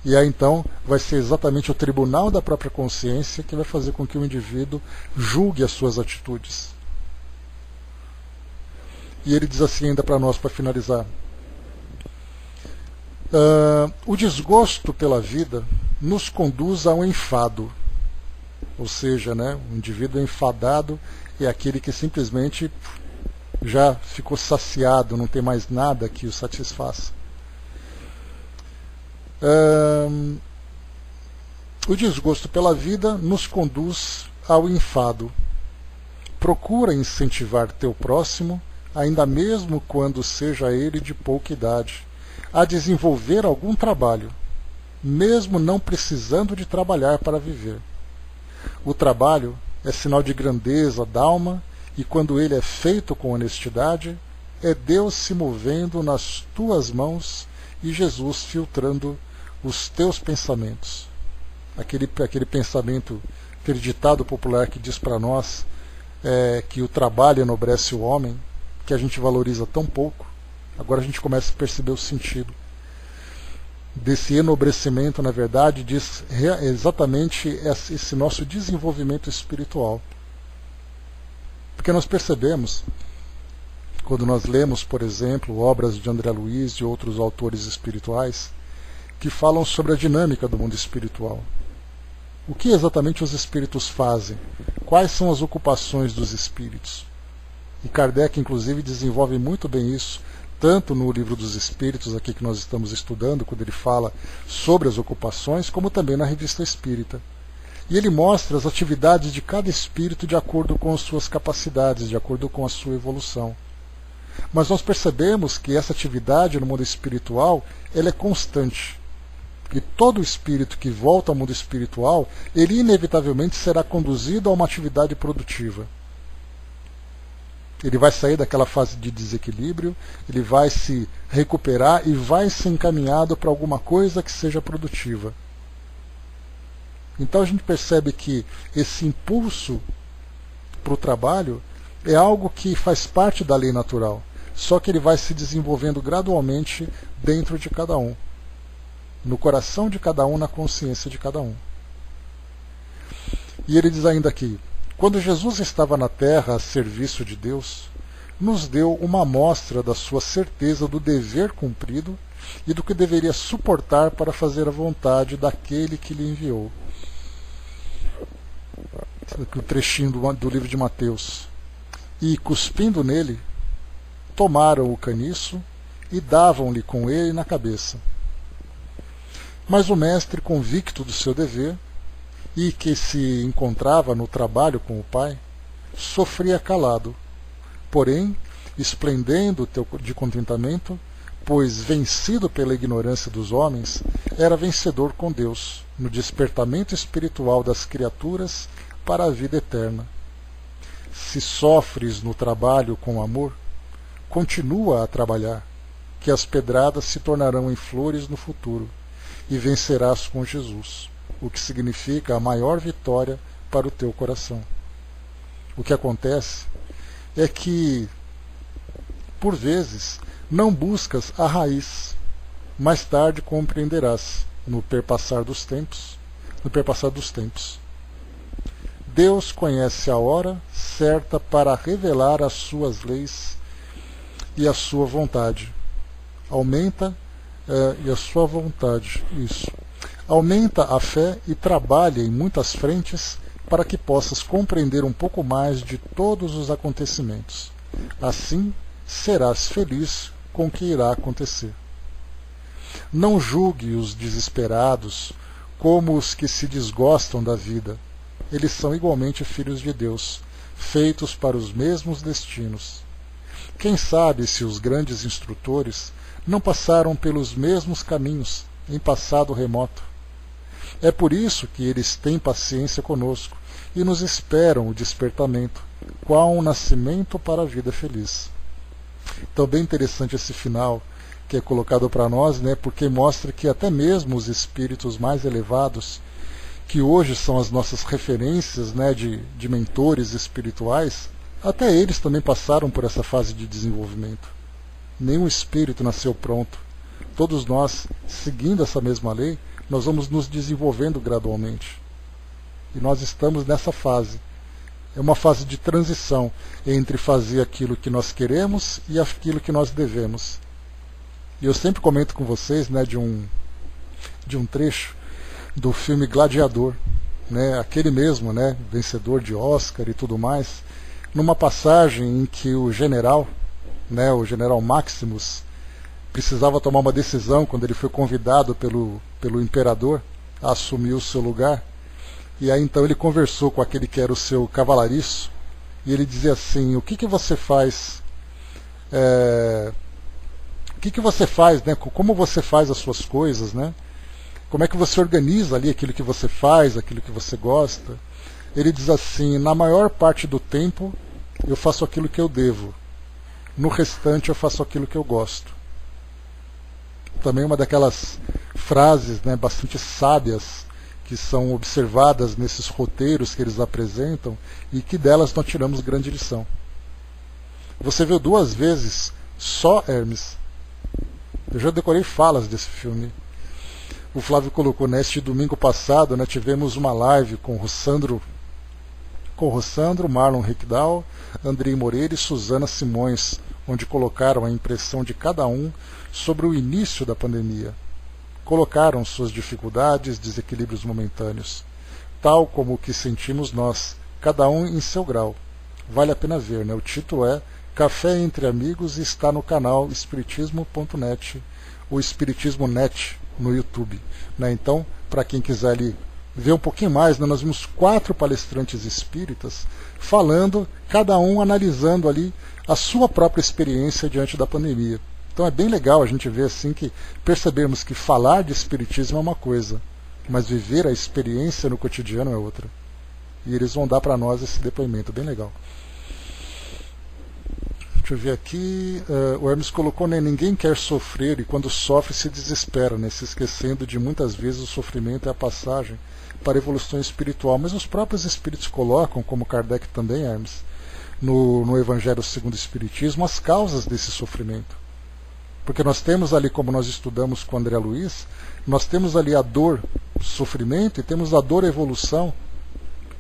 E aí então vai ser exatamente o tribunal da própria consciência que vai fazer com que o indivíduo julgue as suas atitudes. E ele diz assim ainda para nós, para finalizar: o desgosto pela vida nos conduz a um enfado. Ou seja, né, o indivíduo enfadado é aquele que simplesmente já ficou saciado, não tem mais nada que o satisfaça. O desgosto pela vida nos conduz ao enfado. Procura incentivar teu próximo, ainda mesmo quando seja ele de pouca idade, a desenvolver algum trabalho, mesmo não precisando de trabalhar para viver. O trabalho é sinal de grandeza da alma, e quando ele é feito com honestidade, é Deus se movendo nas tuas mãos e Jesus filtrando os teus pensamentos. Aquele pensamento, aquele ditado popular que diz para nós que o trabalho enobrece o homem, que a gente valoriza tão pouco. Agora a gente começa a perceber o sentido desse enobrecimento. Na verdade, diz exatamente esse nosso desenvolvimento espiritual. Porque nós percebemos, quando nós lemos, por exemplo, obras de André Luiz e outros autores espirituais que falam sobre a dinâmica do mundo espiritual. O que exatamente os espíritos fazem? Quais são as ocupações dos espíritos? E Kardec, inclusive, desenvolve muito bem isso, tanto no Livro dos Espíritos, aqui que nós estamos estudando, quando ele fala sobre as ocupações, como também na Revista Espírita. E ele mostra as atividades de cada espírito de acordo com as suas capacidades, de acordo com a sua evolução. Mas nós percebemos que essa atividade no mundo espiritual, ela é constante. E todo espírito que volta ao mundo espiritual, ele inevitavelmente será conduzido a uma atividade produtiva. Ele vai sair daquela fase de desequilíbrio, ele vai se recuperar e vai ser encaminhado para alguma coisa que seja produtiva. Então a gente percebe que esse impulso para o trabalho é algo que faz parte da lei natural, só que ele vai se desenvolvendo gradualmente dentro de cada um, no coração de cada um, na consciência de cada um. E ele diz ainda aqui: quando Jesus estava na terra a serviço de Deus, nos deu uma amostra da sua certeza do dever cumprido e do que deveria suportar para fazer a vontade daquele que lhe enviou. O trechinho do livro de Mateus. E, cuspindo nele, tomaram o caniço e davam-lhe com ele na cabeça. Mas o mestre, convicto do seu dever, e que se encontrava no trabalho com o Pai, sofria calado, porém, esplendendo de contentamento, pois, vencido pela ignorância dos homens, era vencedor com Deus, no despertamento espiritual das criaturas para a vida eterna. Se sofres no trabalho com amor, continua a trabalhar, que as pedradas se tornarão em flores no futuro, e vencerás com Jesus, o que significa a maior vitória para o teu coração. O que acontece é que, por vezes, não buscas a raiz. Mais tarde compreenderás, no perpassar dos tempos. Deus conhece a hora certa para revelar as suas leis e a sua vontade. Aumenta a fé e trabalha em muitas frentes para que possas compreender um pouco mais de todos os acontecimentos. Assim, serás feliz com o que irá acontecer. Não julgue os desesperados como os que se desgostam da vida. Eles são igualmente filhos de Deus, feitos para os mesmos destinos. Quem sabe se os grandes instrutores não passaram pelos mesmos caminhos em passado remoto. É por isso que eles têm paciência conosco e nos esperam o despertamento, qual um nascimento para a vida feliz. Então, bem interessante esse final que é colocado para nós, né, porque mostra que até mesmo os espíritos mais elevados, que hoje são as nossas referências, né, de mentores espirituais, até eles também passaram por essa fase de desenvolvimento. Nenhum espírito nasceu pronto. Todos nós, seguindo essa mesma lei, nós vamos nos desenvolvendo gradualmente. E nós estamos nessa fase. É uma fase de transição entre fazer aquilo que nós queremos e aquilo que nós devemos. E eu sempre comento com vocês, né, de um trecho do filme Gladiador, né, aquele mesmo, né, vencedor de Oscar e tudo mais, numa passagem em que o general Maximus, precisava tomar uma decisão quando ele foi convidado pelo imperador a assumir o seu lugar. E aí então ele conversou com aquele que era o seu cavalariço, e ele dizia assim: o que você faz? O que você faz, né? Como você faz as suas coisas, né? Como é que você organiza ali aquilo que você faz, aquilo que você gosta? Ele diz assim: na maior parte do tempo eu faço aquilo que eu devo, no restante eu faço aquilo que eu gosto. Também uma daquelas frases, né, bastante sábias, que são observadas nesses roteiros que eles apresentam e que delas nós tiramos grande lição. Você viu 2 vezes só Hermes. Eu já decorei falas desse filme. O Flávio colocou, neste domingo passado, né, tivemos uma live com Rossandro, Marlon Rickdal, Andrei Moreira e Suzana Simões, onde colocaram a impressão de cada um sobre o início da pandemia. Colocaram suas dificuldades, desequilíbrios momentâneos, tal como o que sentimos nós, cada um em seu grau. Vale a pena ver, né? O título é Café entre Amigos e está no canal espiritismo.net, ou Espiritismo Net no YouTube, né? Então, para quem quiser ali ver um pouquinho mais, né, nós vimos 4 palestrantes espíritas falando, cada um analisando ali a sua própria experiência diante da pandemia. Então é bem legal a gente ver assim que percebemos que falar de espiritismo é uma coisa, mas viver a experiência no cotidiano é outra. E eles vão dar para nós esse depoimento, bem legal. Deixa eu ver aqui, o Hermes colocou, né, ninguém quer sofrer e quando sofre se desespera, né, se esquecendo de muitas vezes o sofrimento é a passagem para a evolução espiritual. Mas os próprios espíritos colocam, como Kardec também, Hermes, no Evangelho segundo o Espiritismo, as causas desse sofrimento. Porque nós temos ali, como nós estudamos com André Luiz, nós temos ali a dor, sofrimento, e temos a dor, evolução.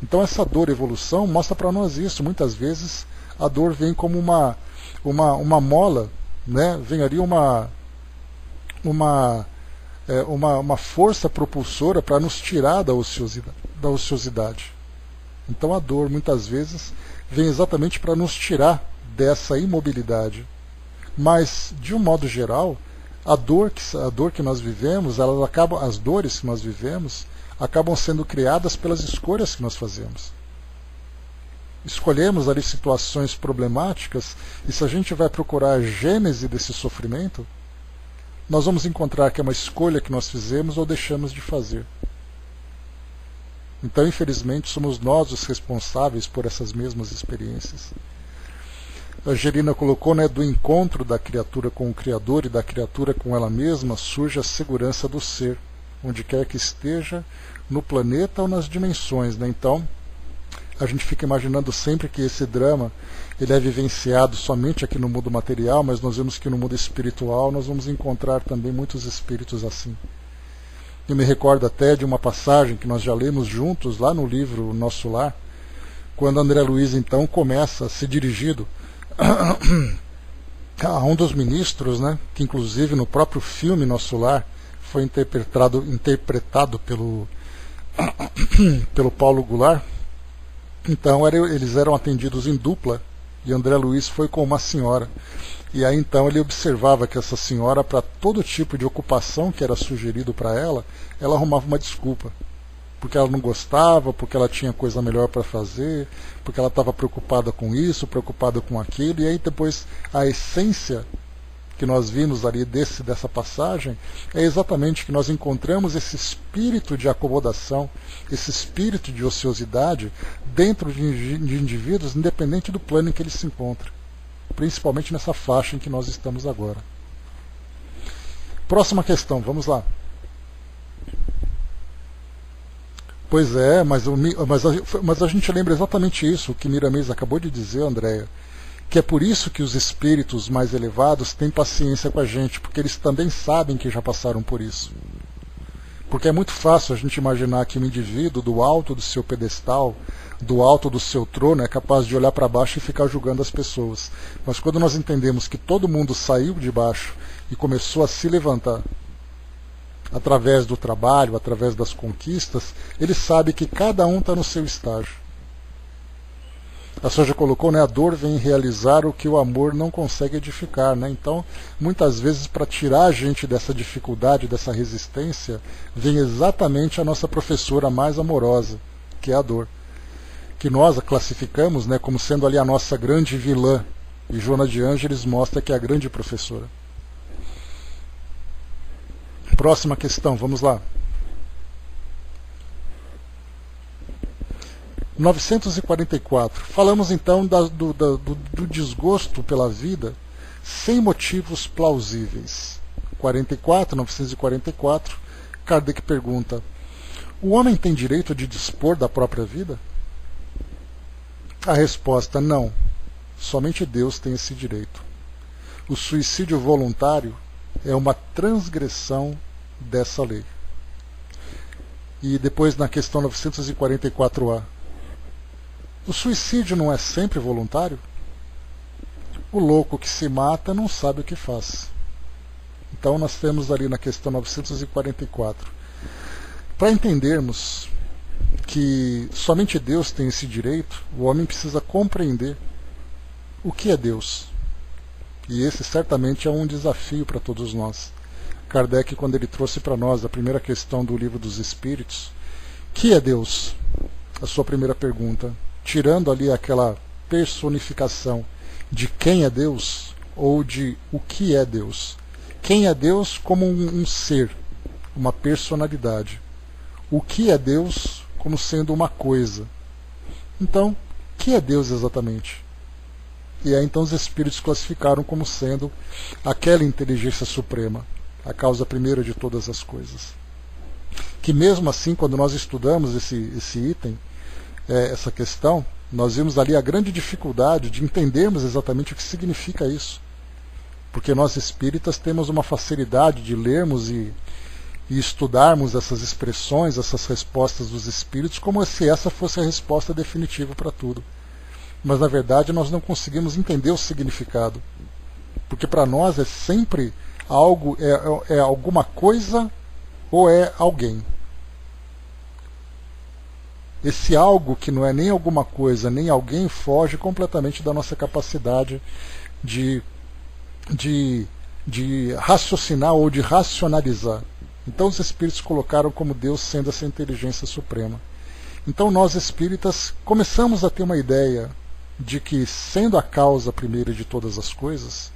Então essa dor, evolução, mostra para nós isso. Muitas vezes a dor vem como uma mola, né? Vem ali uma força propulsora para nos tirar da ociosidade. Então a dor, muitas vezes, vem exatamente para nos tirar dessa imobilidade. Mas, de um modo geral, a dor que nós vivemos, as dores que nós vivemos, acabam sendo criadas pelas escolhas que nós fazemos. Escolhemos ali situações problemáticas, e se a gente vai procurar a gênese desse sofrimento, nós vamos encontrar que é uma escolha que nós fizemos ou deixamos de fazer. Então, infelizmente, somos nós os responsáveis por essas mesmas experiências. A Angelina colocou, né, do encontro da criatura com o Criador e da criatura com ela mesma surge a segurança do ser, onde quer que esteja, no planeta ou nas dimensões, né? Então, a gente fica imaginando sempre que esse drama ele é vivenciado somente aqui no mundo material, mas nós vemos que no mundo espiritual nós vamos encontrar também muitos espíritos assim. Eu me recordo até de uma passagem que nós já lemos juntos lá no livro Nosso Lar, quando André Luiz então começa a ser dirigido a um dos ministros, né, que inclusive no próprio filme Nosso Lar foi interpretado pelo Paulo Goulart. Então eles eram atendidos em dupla e André Luiz foi com uma senhora. E aí então ele observava que essa senhora, para todo tipo de ocupação que era sugerido para ela arrumava uma desculpa. Porque ela não gostava, porque ela tinha coisa melhor para fazer, porque ela estava preocupada com isso, preocupada com aquilo. E aí depois a essência que nós vimos ali dessa passagem é exatamente que nós encontramos esse espírito de acomodação, esse espírito de ociosidade dentro de indivíduos, independente do plano em que eles se encontram, principalmente nessa faixa em que nós estamos agora. Próxima questão, vamos lá. Pois é, mas a gente lembra exatamente isso, o que Miramês acabou de dizer, Andréia, que é por isso que os espíritos mais elevados têm paciência com a gente, porque eles também sabem que já passaram por isso. Porque é muito fácil a gente imaginar que um indivíduo do alto do seu pedestal, do alto do seu trono, é capaz de olhar para baixo e ficar julgando as pessoas. Mas quando nós entendemos que todo mundo saiu de baixo e começou a se levantar, através do trabalho, através das conquistas, ele sabe que cada um está no seu estágio. A senhora já colocou, né, a dor vem realizar o que o amor não consegue edificar, né? Então, muitas vezes, para tirar a gente dessa dificuldade, dessa resistência, vem exatamente a nossa professora mais amorosa, que é a dor, que nós a classificamos, né, como sendo ali a nossa grande vilã, e Joana de Ângeles mostra que é a grande professora. Próxima questão, vamos lá. 944. Falamos então do desgosto pela vida sem motivos plausíveis. 944, Kardec pergunta: o homem tem direito de dispor da própria vida? A resposta: não. Somente Deus tem esse direito. O suicídio voluntário é uma transgressão dessa lei. E depois na questão 944A, o suicídio não é sempre voluntário? O louco que se mata não sabe o que faz. Então nós temos ali na questão 944. Para entendermos que somente Deus tem esse direito, o homem precisa compreender o que é Deus. E esse certamente é um desafio para todos nós. Kardec, quando ele trouxe para nós a primeira questão do Livro dos Espíritos, que é Deus? A sua primeira pergunta, tirando ali aquela personificação de quem é Deus ou de o que é Deus. Quem é Deus como um ser, uma personalidade. O que é Deus como sendo uma coisa. Então, o que é Deus exatamente? E aí então os espíritos classificaram como sendo aquela inteligência suprema, a causa primeira de todas as coisas. Que mesmo assim, quando nós estudamos esse item, essa questão, nós vimos ali a grande dificuldade de entendermos exatamente o que significa isso. Porque nós espíritas temos uma facilidade de lermos e estudarmos essas expressões, essas respostas dos espíritos, como se essa fosse a resposta definitiva para tudo. Mas na verdade nós não conseguimos entender o significado. Porque para nós é sempre algo, é alguma coisa ou é alguém. Esse algo que não é nem alguma coisa, nem alguém, foge completamente da nossa capacidade de raciocinar ou de racionalizar. Então os espíritos colocaram como Deus sendo essa inteligência suprema. Então nós espíritas começamos a ter uma ideia de que, sendo a causa primeira de todas as coisas,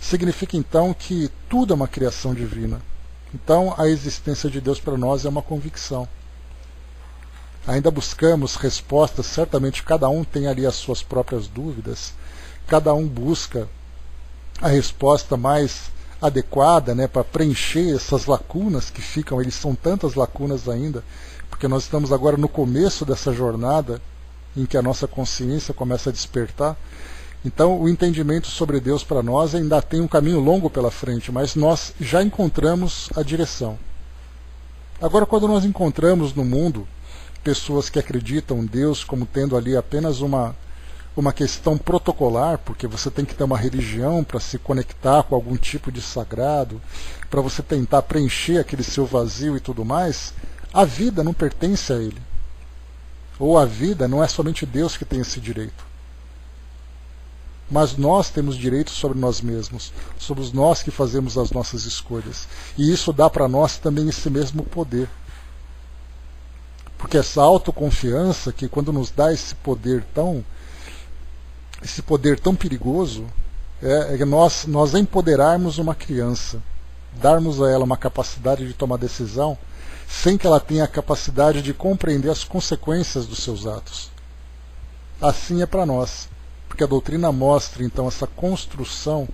significa então que tudo é uma criação divina. Então a existência de Deus para nós é uma convicção. Ainda buscamos respostas, certamente cada um tem ali as suas próprias dúvidas, cada um busca a resposta mais adequada, né, para preencher essas lacunas que ficam, eles são tantas lacunas ainda, porque nós estamos agora no começo dessa jornada em que a nossa consciência começa a despertar. Então o entendimento sobre Deus para nós ainda tem um caminho longo pela frente, mas nós já encontramos a direção. Agora, quando nós encontramos no mundo pessoas que acreditam em Deus como tendo ali apenas uma questão protocolar, porque você tem que ter uma religião para se conectar com algum tipo de sagrado, para você tentar preencher aquele seu vazio e tudo mais, a vida não pertence a ele. Ou a vida não é somente Deus que tem esse direito. Mas nós temos direito sobre nós mesmos. Somos nós que fazemos as nossas escolhas. E isso dá para nós também esse mesmo poder. Porque essa autoconfiança, que quando nos dá esse poder tão perigoso, é nós empoderarmos uma criança, darmos a ela uma capacidade de tomar decisão, sem que ela tenha a capacidade de compreender as consequências dos seus atos. Assim é para nós, porque a doutrina mostra então essa construção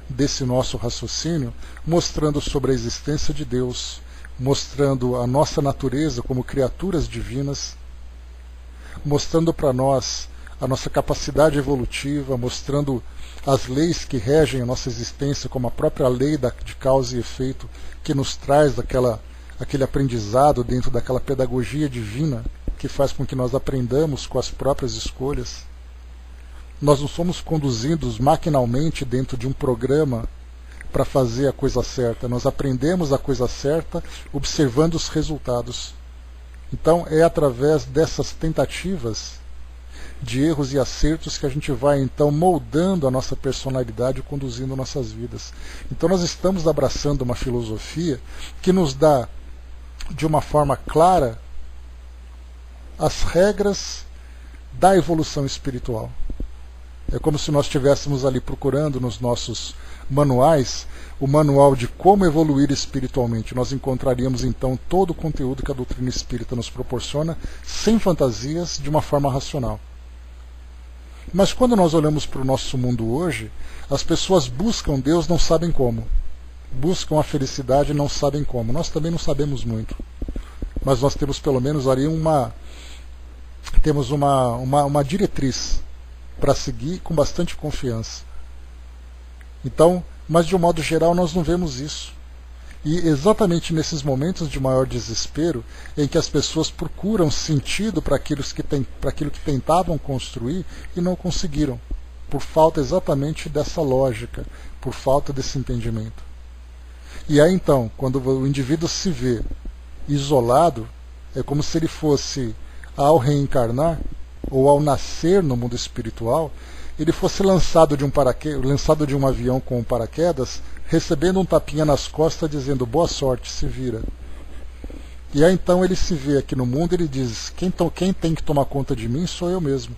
desse nosso raciocínio, mostrando sobre a existência de Deus, mostrando a nossa natureza como criaturas divinas, mostrando para nós a nossa capacidade evolutiva, mostrando as leis que regem a nossa existência, como a própria lei de causa e efeito, que nos traz aquele aprendizado dentro daquela pedagogia divina que faz com que nós aprendamos com as próprias escolhas. Nós não somos conduzidos maquinalmente dentro de um programa para fazer a coisa certa. Nós aprendemos a coisa certa observando os resultados. Então é através dessas tentativas de erros e acertos que a gente vai então moldando a nossa personalidade e conduzindo nossas vidas. Então nós estamos abraçando uma filosofia que nos dá de uma forma clara as regras da evolução espiritual. É como se nós estivéssemos ali procurando nos nossos manuais o manual de como evoluir espiritualmente. Nós encontraríamos então todo o conteúdo que a doutrina espírita nos proporciona, sem fantasias, de uma forma racional. Mas quando nós olhamos para o nosso mundo hoje, as pessoas buscam Deus, não sabem como. Buscam a felicidade, não sabem como. Nós também não sabemos muito. Mas nós temos pelo menos ali uma diretriz para seguir com bastante confiança. Então, mas de um modo geral nós não vemos isso. E exatamente nesses momentos de maior desespero, em que as pessoas procuram sentido para aquilo que tentavam construir e não conseguiram. por falta exatamente dessa lógica, por falta desse entendimento. E aí então, quando o indivíduo se vê isolado, é como se ele fosse, ao reencarnar, ou ao nascer no mundo espiritual, ele fosse lançado de um avião com paraquedas, recebendo um tapinha nas costas, dizendo boa sorte, se vira. E aí então ele se vê aqui no mundo e ele diz, quem tem que tomar conta de mim sou eu mesmo.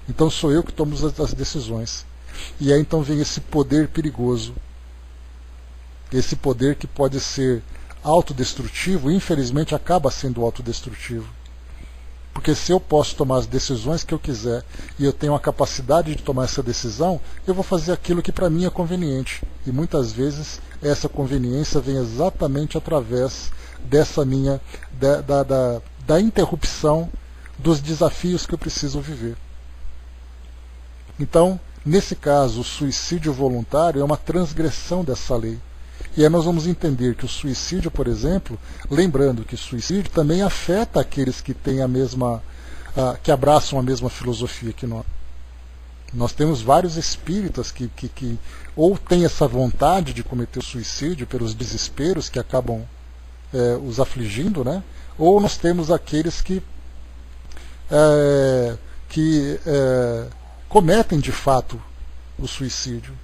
Então sou eu que tomo as decisões. E aí então vem esse poder perigoso. Esse poder que pode ser autodestrutivo, infelizmente acaba sendo autodestrutivo. Porque se eu posso tomar as decisões que eu quiser e eu tenho a capacidade de tomar essa decisão, eu vou fazer aquilo que para mim é conveniente. E muitas vezes essa conveniência vem exatamente através dessa minha da interrupção dos desafios que eu preciso viver. Então, nesse caso, o suicídio voluntário é uma transgressão dessa lei. E aí nós vamos entender que o suicídio, por exemplo, lembrando que o suicídio também afeta aqueles que têm que abraçam a mesma filosofia que nós. Nós temos vários espíritas que ou têm essa vontade de cometer o suicídio pelos desesperos que acabam os afligindo, né? Ou nós temos aqueles que cometem de fato o suicídio.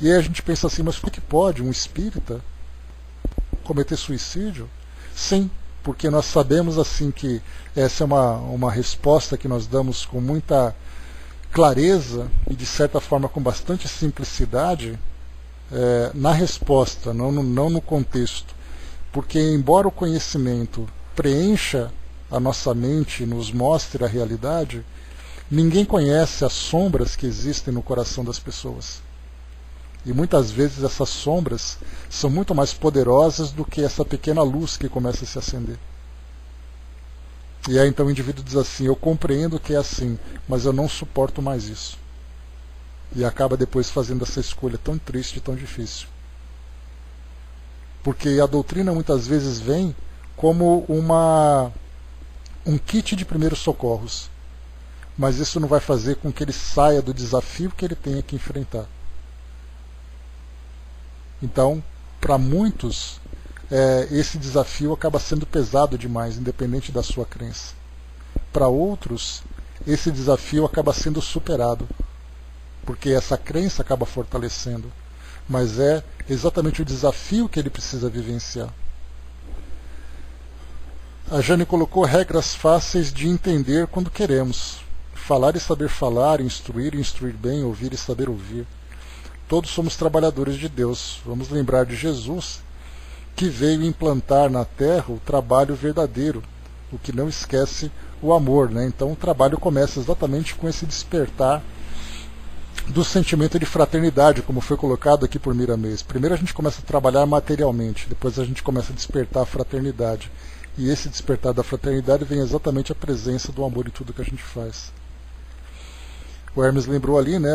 E aí a gente pensa assim, mas por que pode um espírita cometer suicídio? Sim, porque nós sabemos assim que essa é uma resposta que nós damos com muita clareza e de certa forma com bastante simplicidade na resposta, não no contexto. Porque embora o conhecimento preencha a nossa mente, nos mostre a realidade, ninguém conhece as sombras que existem no coração das pessoas. E muitas vezes essas sombras são muito mais poderosas do que essa pequena luz que começa a se acender. E aí então o indivíduo diz assim, eu compreendo que é assim, mas eu não suporto mais isso. E acaba depois fazendo essa escolha tão triste e tão difícil. Porque a doutrina muitas vezes vem como um kit de primeiros socorros. Mas isso não vai fazer com que ele saia do desafio que ele tenha que enfrentar. Então, para muitos, esse desafio acaba sendo pesado demais, independente da sua crença. Para outros, esse desafio acaba sendo superado, porque essa crença acaba fortalecendo. Mas é exatamente o desafio que ele precisa vivenciar. A Jane colocou regras fáceis de entender quando queremos. Falar e saber falar, instruir e instruir bem, ouvir e saber ouvir. Todos somos trabalhadores de Deus. Vamos lembrar de Jesus, que veio implantar na terra o trabalho verdadeiro, o que não esquece o amor, né? Então o trabalho começa exatamente com esse despertar do sentimento de fraternidade, como foi colocado aqui por Miramês. Primeiro a gente começa a trabalhar materialmente, depois a gente começa a despertar a fraternidade. E esse despertar da fraternidade vem exatamente a presença do amor em tudo que a gente faz. O Hermes lembrou ali, né,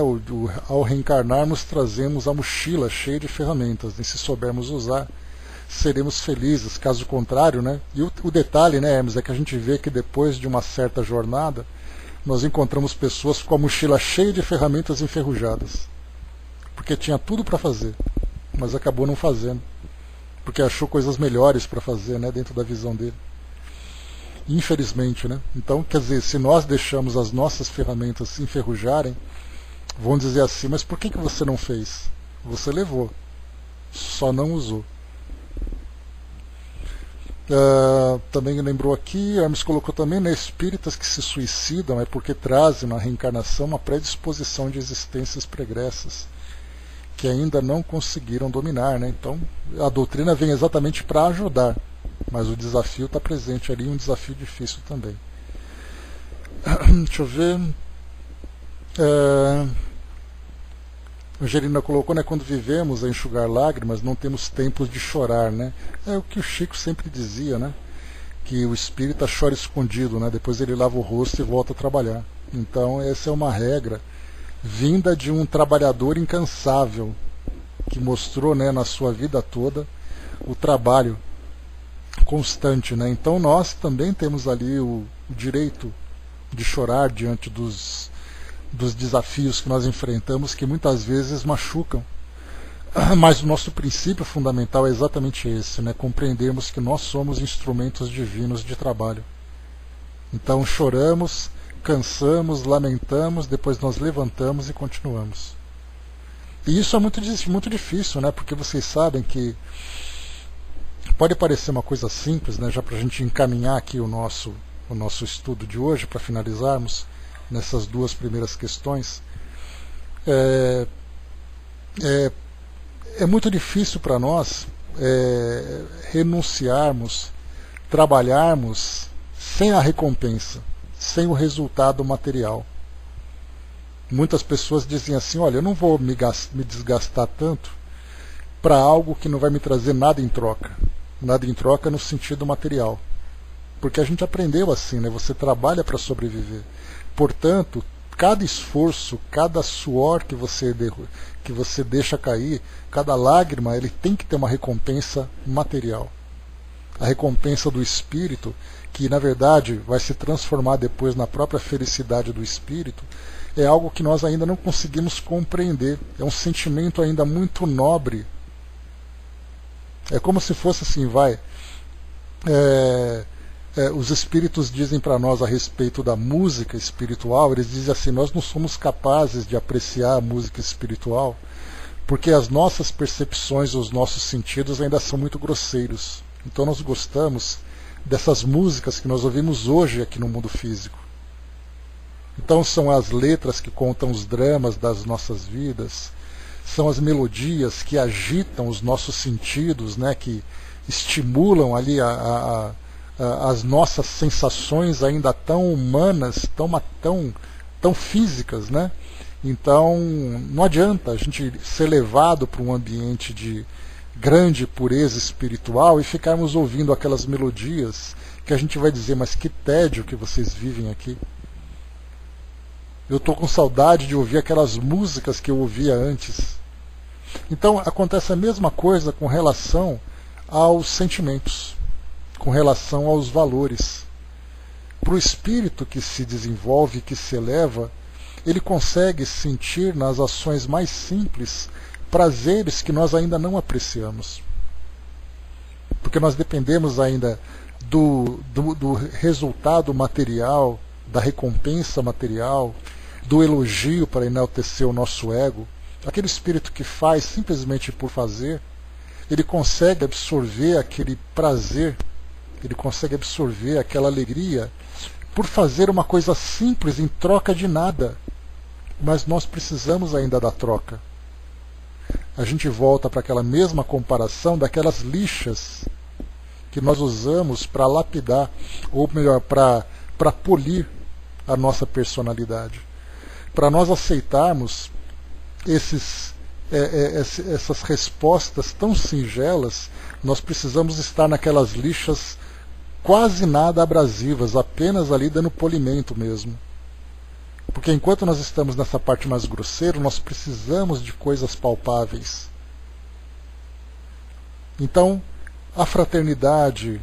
ao reencarnarmos trazemos a mochila cheia de ferramentas, e se soubermos usar, seremos felizes, caso contrário, né? E o detalhe, né, Hermes, é que a gente vê que depois de uma certa jornada, nós encontramos pessoas com a mochila cheia de ferramentas enferrujadas, porque tinha tudo para fazer, mas acabou não fazendo, porque achou coisas melhores para fazer, né, dentro da visão dele. Infelizmente, né? Então, quer dizer, se nós deixamos as nossas ferramentas se enferrujarem, vão dizer assim, mas por que você não fez? Você levou, só não usou. Também lembrou aqui, Hermes colocou também, né, espíritas que se suicidam é porque trazem na reencarnação uma predisposição de existências pregressas que ainda não conseguiram dominar, né? Então, a doutrina vem exatamente para ajudar. Mas o desafio está presente ali, um desafio difícil também. Deixa eu ver. A Angelina colocou, né, quando vivemos a enxugar lágrimas, não temos tempos de chorar, né? É o que o Chico sempre dizia, né? Que o espírita chora escondido, né? Depois ele lava o rosto e volta a trabalhar. Então essa é uma regra vinda de um trabalhador incansável, que mostrou, né, na sua vida toda o trabalho constante, né? Então nós também temos ali o direito de chorar diante dos desafios que nós enfrentamos, que muitas vezes machucam. Mas o nosso princípio fundamental é exatamente esse, né? Compreendermos que nós somos instrumentos divinos de trabalho. Então choramos, cansamos, lamentamos, depois nós levantamos e continuamos. E isso é muito difícil, né? Porque vocês sabem que pode parecer uma coisa simples, né? Já para a gente encaminhar aqui o nosso estudo de hoje, para finalizarmos nessas duas primeiras questões. É muito difícil para nós renunciarmos, trabalharmos sem a recompensa, sem o resultado material. Muitas pessoas dizem assim, olha, eu não vou me desgastar tanto para algo que não vai me trazer nada em troca. Nada em troca no sentido material. Porque a gente aprendeu assim, né? Você trabalha para sobreviver. Portanto, cada esforço, cada suor que você deixa cair, cada lágrima, ele tem que ter uma recompensa material. A recompensa do espírito, que na verdade vai se transformar depois na própria felicidade do espírito, é algo que nós ainda não conseguimos compreender. É um sentimento ainda muito nobre. É como se fosse assim, os espíritos dizem para nós a respeito da música espiritual, eles dizem assim, nós não somos capazes de apreciar a música espiritual porque as nossas percepções, os nossos sentidos ainda são muito grosseiros. Então nós gostamos dessas músicas que nós ouvimos hoje aqui no mundo físico. Então são as letras que contam os dramas das nossas vidas, são as melodias que agitam os nossos sentidos, né, que estimulam ali as nossas sensações ainda tão humanas, tão físicas, né? Então não adianta a gente ser levado para um ambiente de grande pureza espiritual e ficarmos ouvindo aquelas melodias que a gente vai dizer, mas que tédio que vocês vivem aqui. Eu estou com saudade de ouvir aquelas músicas que eu ouvia antes. Então acontece a mesma coisa com relação aos sentimentos, com relação aos valores. Para o espírito que se desenvolve, que se eleva, ele consegue sentir nas ações mais simples prazeres que nós ainda não apreciamos. Porque nós dependemos ainda do resultado material, da recompensa material, do elogio para enaltecer o nosso ego. Aquele espírito que faz simplesmente por fazer, ele consegue absorver aquele prazer, ele consegue absorver aquela alegria por fazer uma coisa simples em troca de nada. Mas nós precisamos ainda da troca. A gente volta para aquela mesma comparação daquelas lixas que nós usamos para lapidar, ou melhor, para polir a nossa personalidade. Para nós aceitarmos essas respostas tão singelas, nós precisamos estar naquelas lixas quase nada abrasivas, apenas ali dando polimento mesmo. Porque enquanto nós estamos nessa parte mais grosseira, nós precisamos de coisas palpáveis. Então, a fraternidade,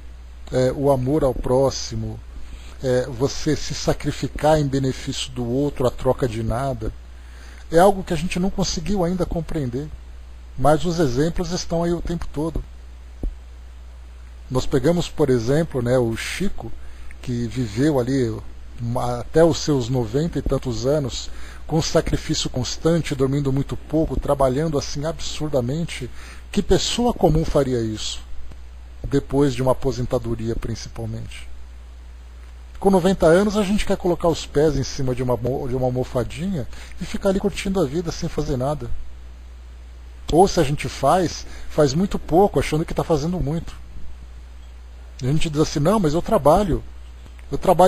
o amor ao próximo, você se sacrificar em benefício do outro a troca de nada, é algo que a gente não conseguiu ainda compreender. Mas os exemplos estão aí o tempo todo. Nós pegamos, por exemplo, né, o Chico, que viveu ali até os seus 90 e tantos anos, com sacrifício constante, dormindo muito pouco, trabalhando assim absurdamente. Que pessoa comum faria isso? Depois de uma aposentadoria, principalmente. Com 90 anos a gente quer colocar os pés em cima de uma almofadinha e ficar ali curtindo a vida sem fazer nada. Ou se a gente faz muito pouco, achando que está fazendo muito. A gente diz assim, não, mas eu trabalho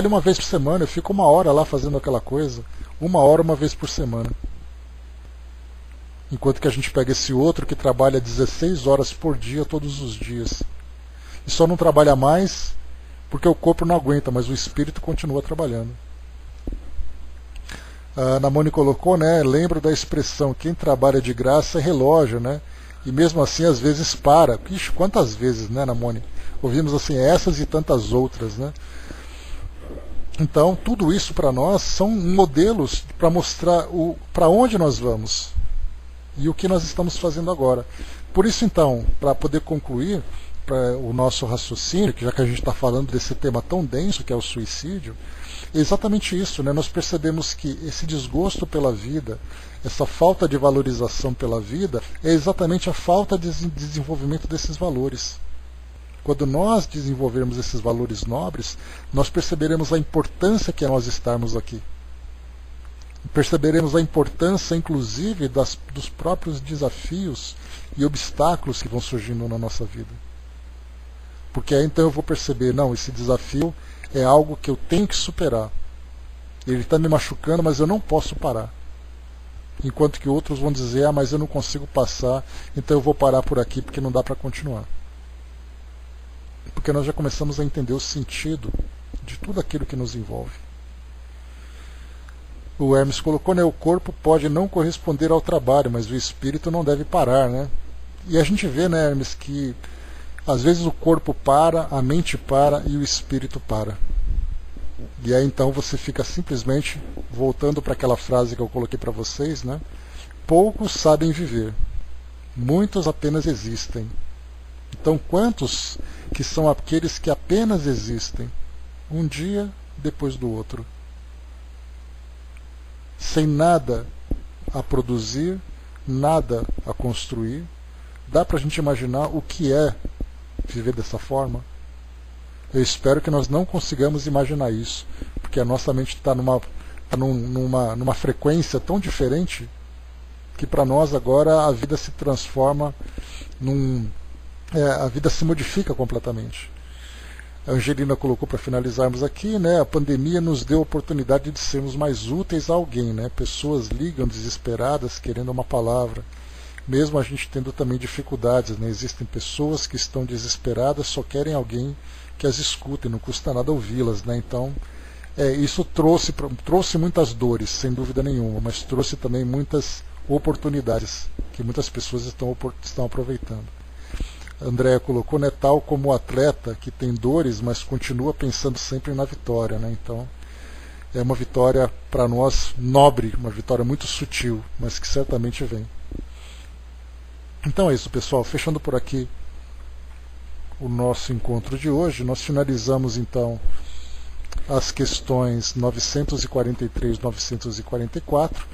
uma vez por semana, eu fico 1 hora lá fazendo aquela coisa, 1 hora uma vez por semana. Enquanto que a gente pega esse outro que trabalha 16 horas por dia, todos os dias. E só não trabalha mais porque o corpo não aguenta, mas o espírito continua trabalhando. A Namone colocou, né, lembro da expressão, quem trabalha de graça é relógio, né? E mesmo assim às vezes para. Ixi, quantas vezes, né, Namone? Ouvimos assim essas e tantas outras, né? Então, tudo isso para nós são modelos para mostrar para onde nós vamos e o que nós estamos fazendo agora. Por isso, então, para poder concluir o nosso raciocínio, que já que a gente está falando desse tema tão denso que é o suicídio, é exatamente isso, né? Nós percebemos que esse desgosto pela vida, essa falta de valorização pela vida, é exatamente a falta de desenvolvimento desses valores. Quando nós desenvolvermos esses valores nobres, nós perceberemos a importância que é nós estarmos aqui. Perceberemos a importância, inclusive, dos próprios desafios e obstáculos que vão surgindo na nossa vida. Porque aí então eu vou perceber, não, esse desafio é algo que eu tenho que superar. Ele está me machucando, mas eu não posso parar. Enquanto que outros vão dizer, mas eu não consigo passar, então eu vou parar por aqui porque não dá para continuar. Porque nós já começamos a entender o sentido de tudo aquilo que nos envolve. O Hermes colocou, né, o corpo pode não corresponder ao trabalho, mas o espírito não deve parar, né? E a gente vê, né, Hermes, que às vezes o corpo para, a mente para e o espírito para. E aí então você fica simplesmente, voltando para aquela frase que eu coloquei para vocês, né? Poucos sabem viver, muitos apenas existem. Então quantos que são aqueles que apenas existem, um dia depois do outro, sem nada a produzir, nada a construir? Dá para a gente imaginar o que é viver dessa forma? Eu espero que nós não consigamos imaginar isso, porque a nossa mente está numa frequência tão diferente que para nós agora a vida se transforma a vida se modifica completamente. A Angelina colocou para finalizarmos aqui, né, a pandemia nos deu a oportunidade de sermos mais úteis a alguém, né? Pessoas ligam desesperadas querendo uma palavra, mesmo a gente tendo também dificuldades, né? Existem pessoas que estão desesperadas, só querem alguém que as escute, não custa nada ouvi-las, né? Então, isso trouxe muitas dores, sem dúvida nenhuma, mas trouxe também muitas oportunidades que muitas pessoas estão aproveitando. A Andréa colocou, né, tal como o atleta que tem dores, mas continua pensando sempre na vitória, né? Então, é uma vitória para nós nobre, uma vitória muito sutil, mas que certamente vem. Então é isso, pessoal. Fechando por aqui o nosso encontro de hoje, nós finalizamos então as questões 943 e 944,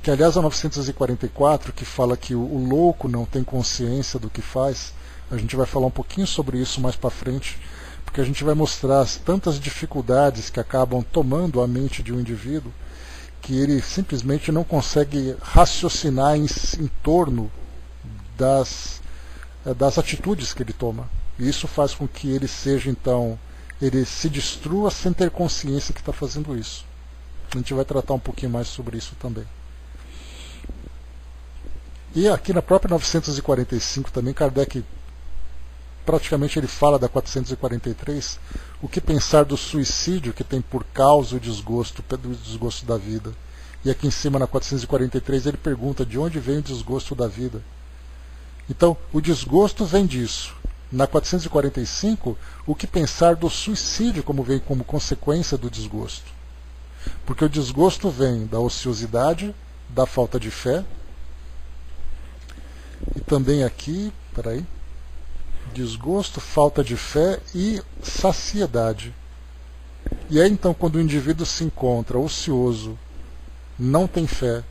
que aliás a 944, que fala que o louco não tem consciência do que faz. A gente vai falar um pouquinho sobre isso mais para frente, porque a gente vai mostrar as tantas dificuldades que acabam tomando a mente de um indivíduo, que ele simplesmente não consegue raciocinar em torno das atitudes que ele toma. E isso faz com que ele seja, então, ele se destrua sem ter consciência que está fazendo isso. A gente vai tratar um pouquinho mais sobre isso também. E aqui na própria 945 também, Kardec praticamente ele fala da 443, o que pensar do suicídio que tem por causa o desgosto da vida. E aqui em cima na 443 ele pergunta de onde vem o desgosto da vida. Então, o desgosto vem disso. Na 445, o que pensar do suicídio vem como consequência do desgosto. Porque o desgosto vem da ociosidade, da falta de fé, e também aqui, desgosto, falta de fé e saciedade. E aí então, quando o indivíduo se encontra ocioso, não tem fé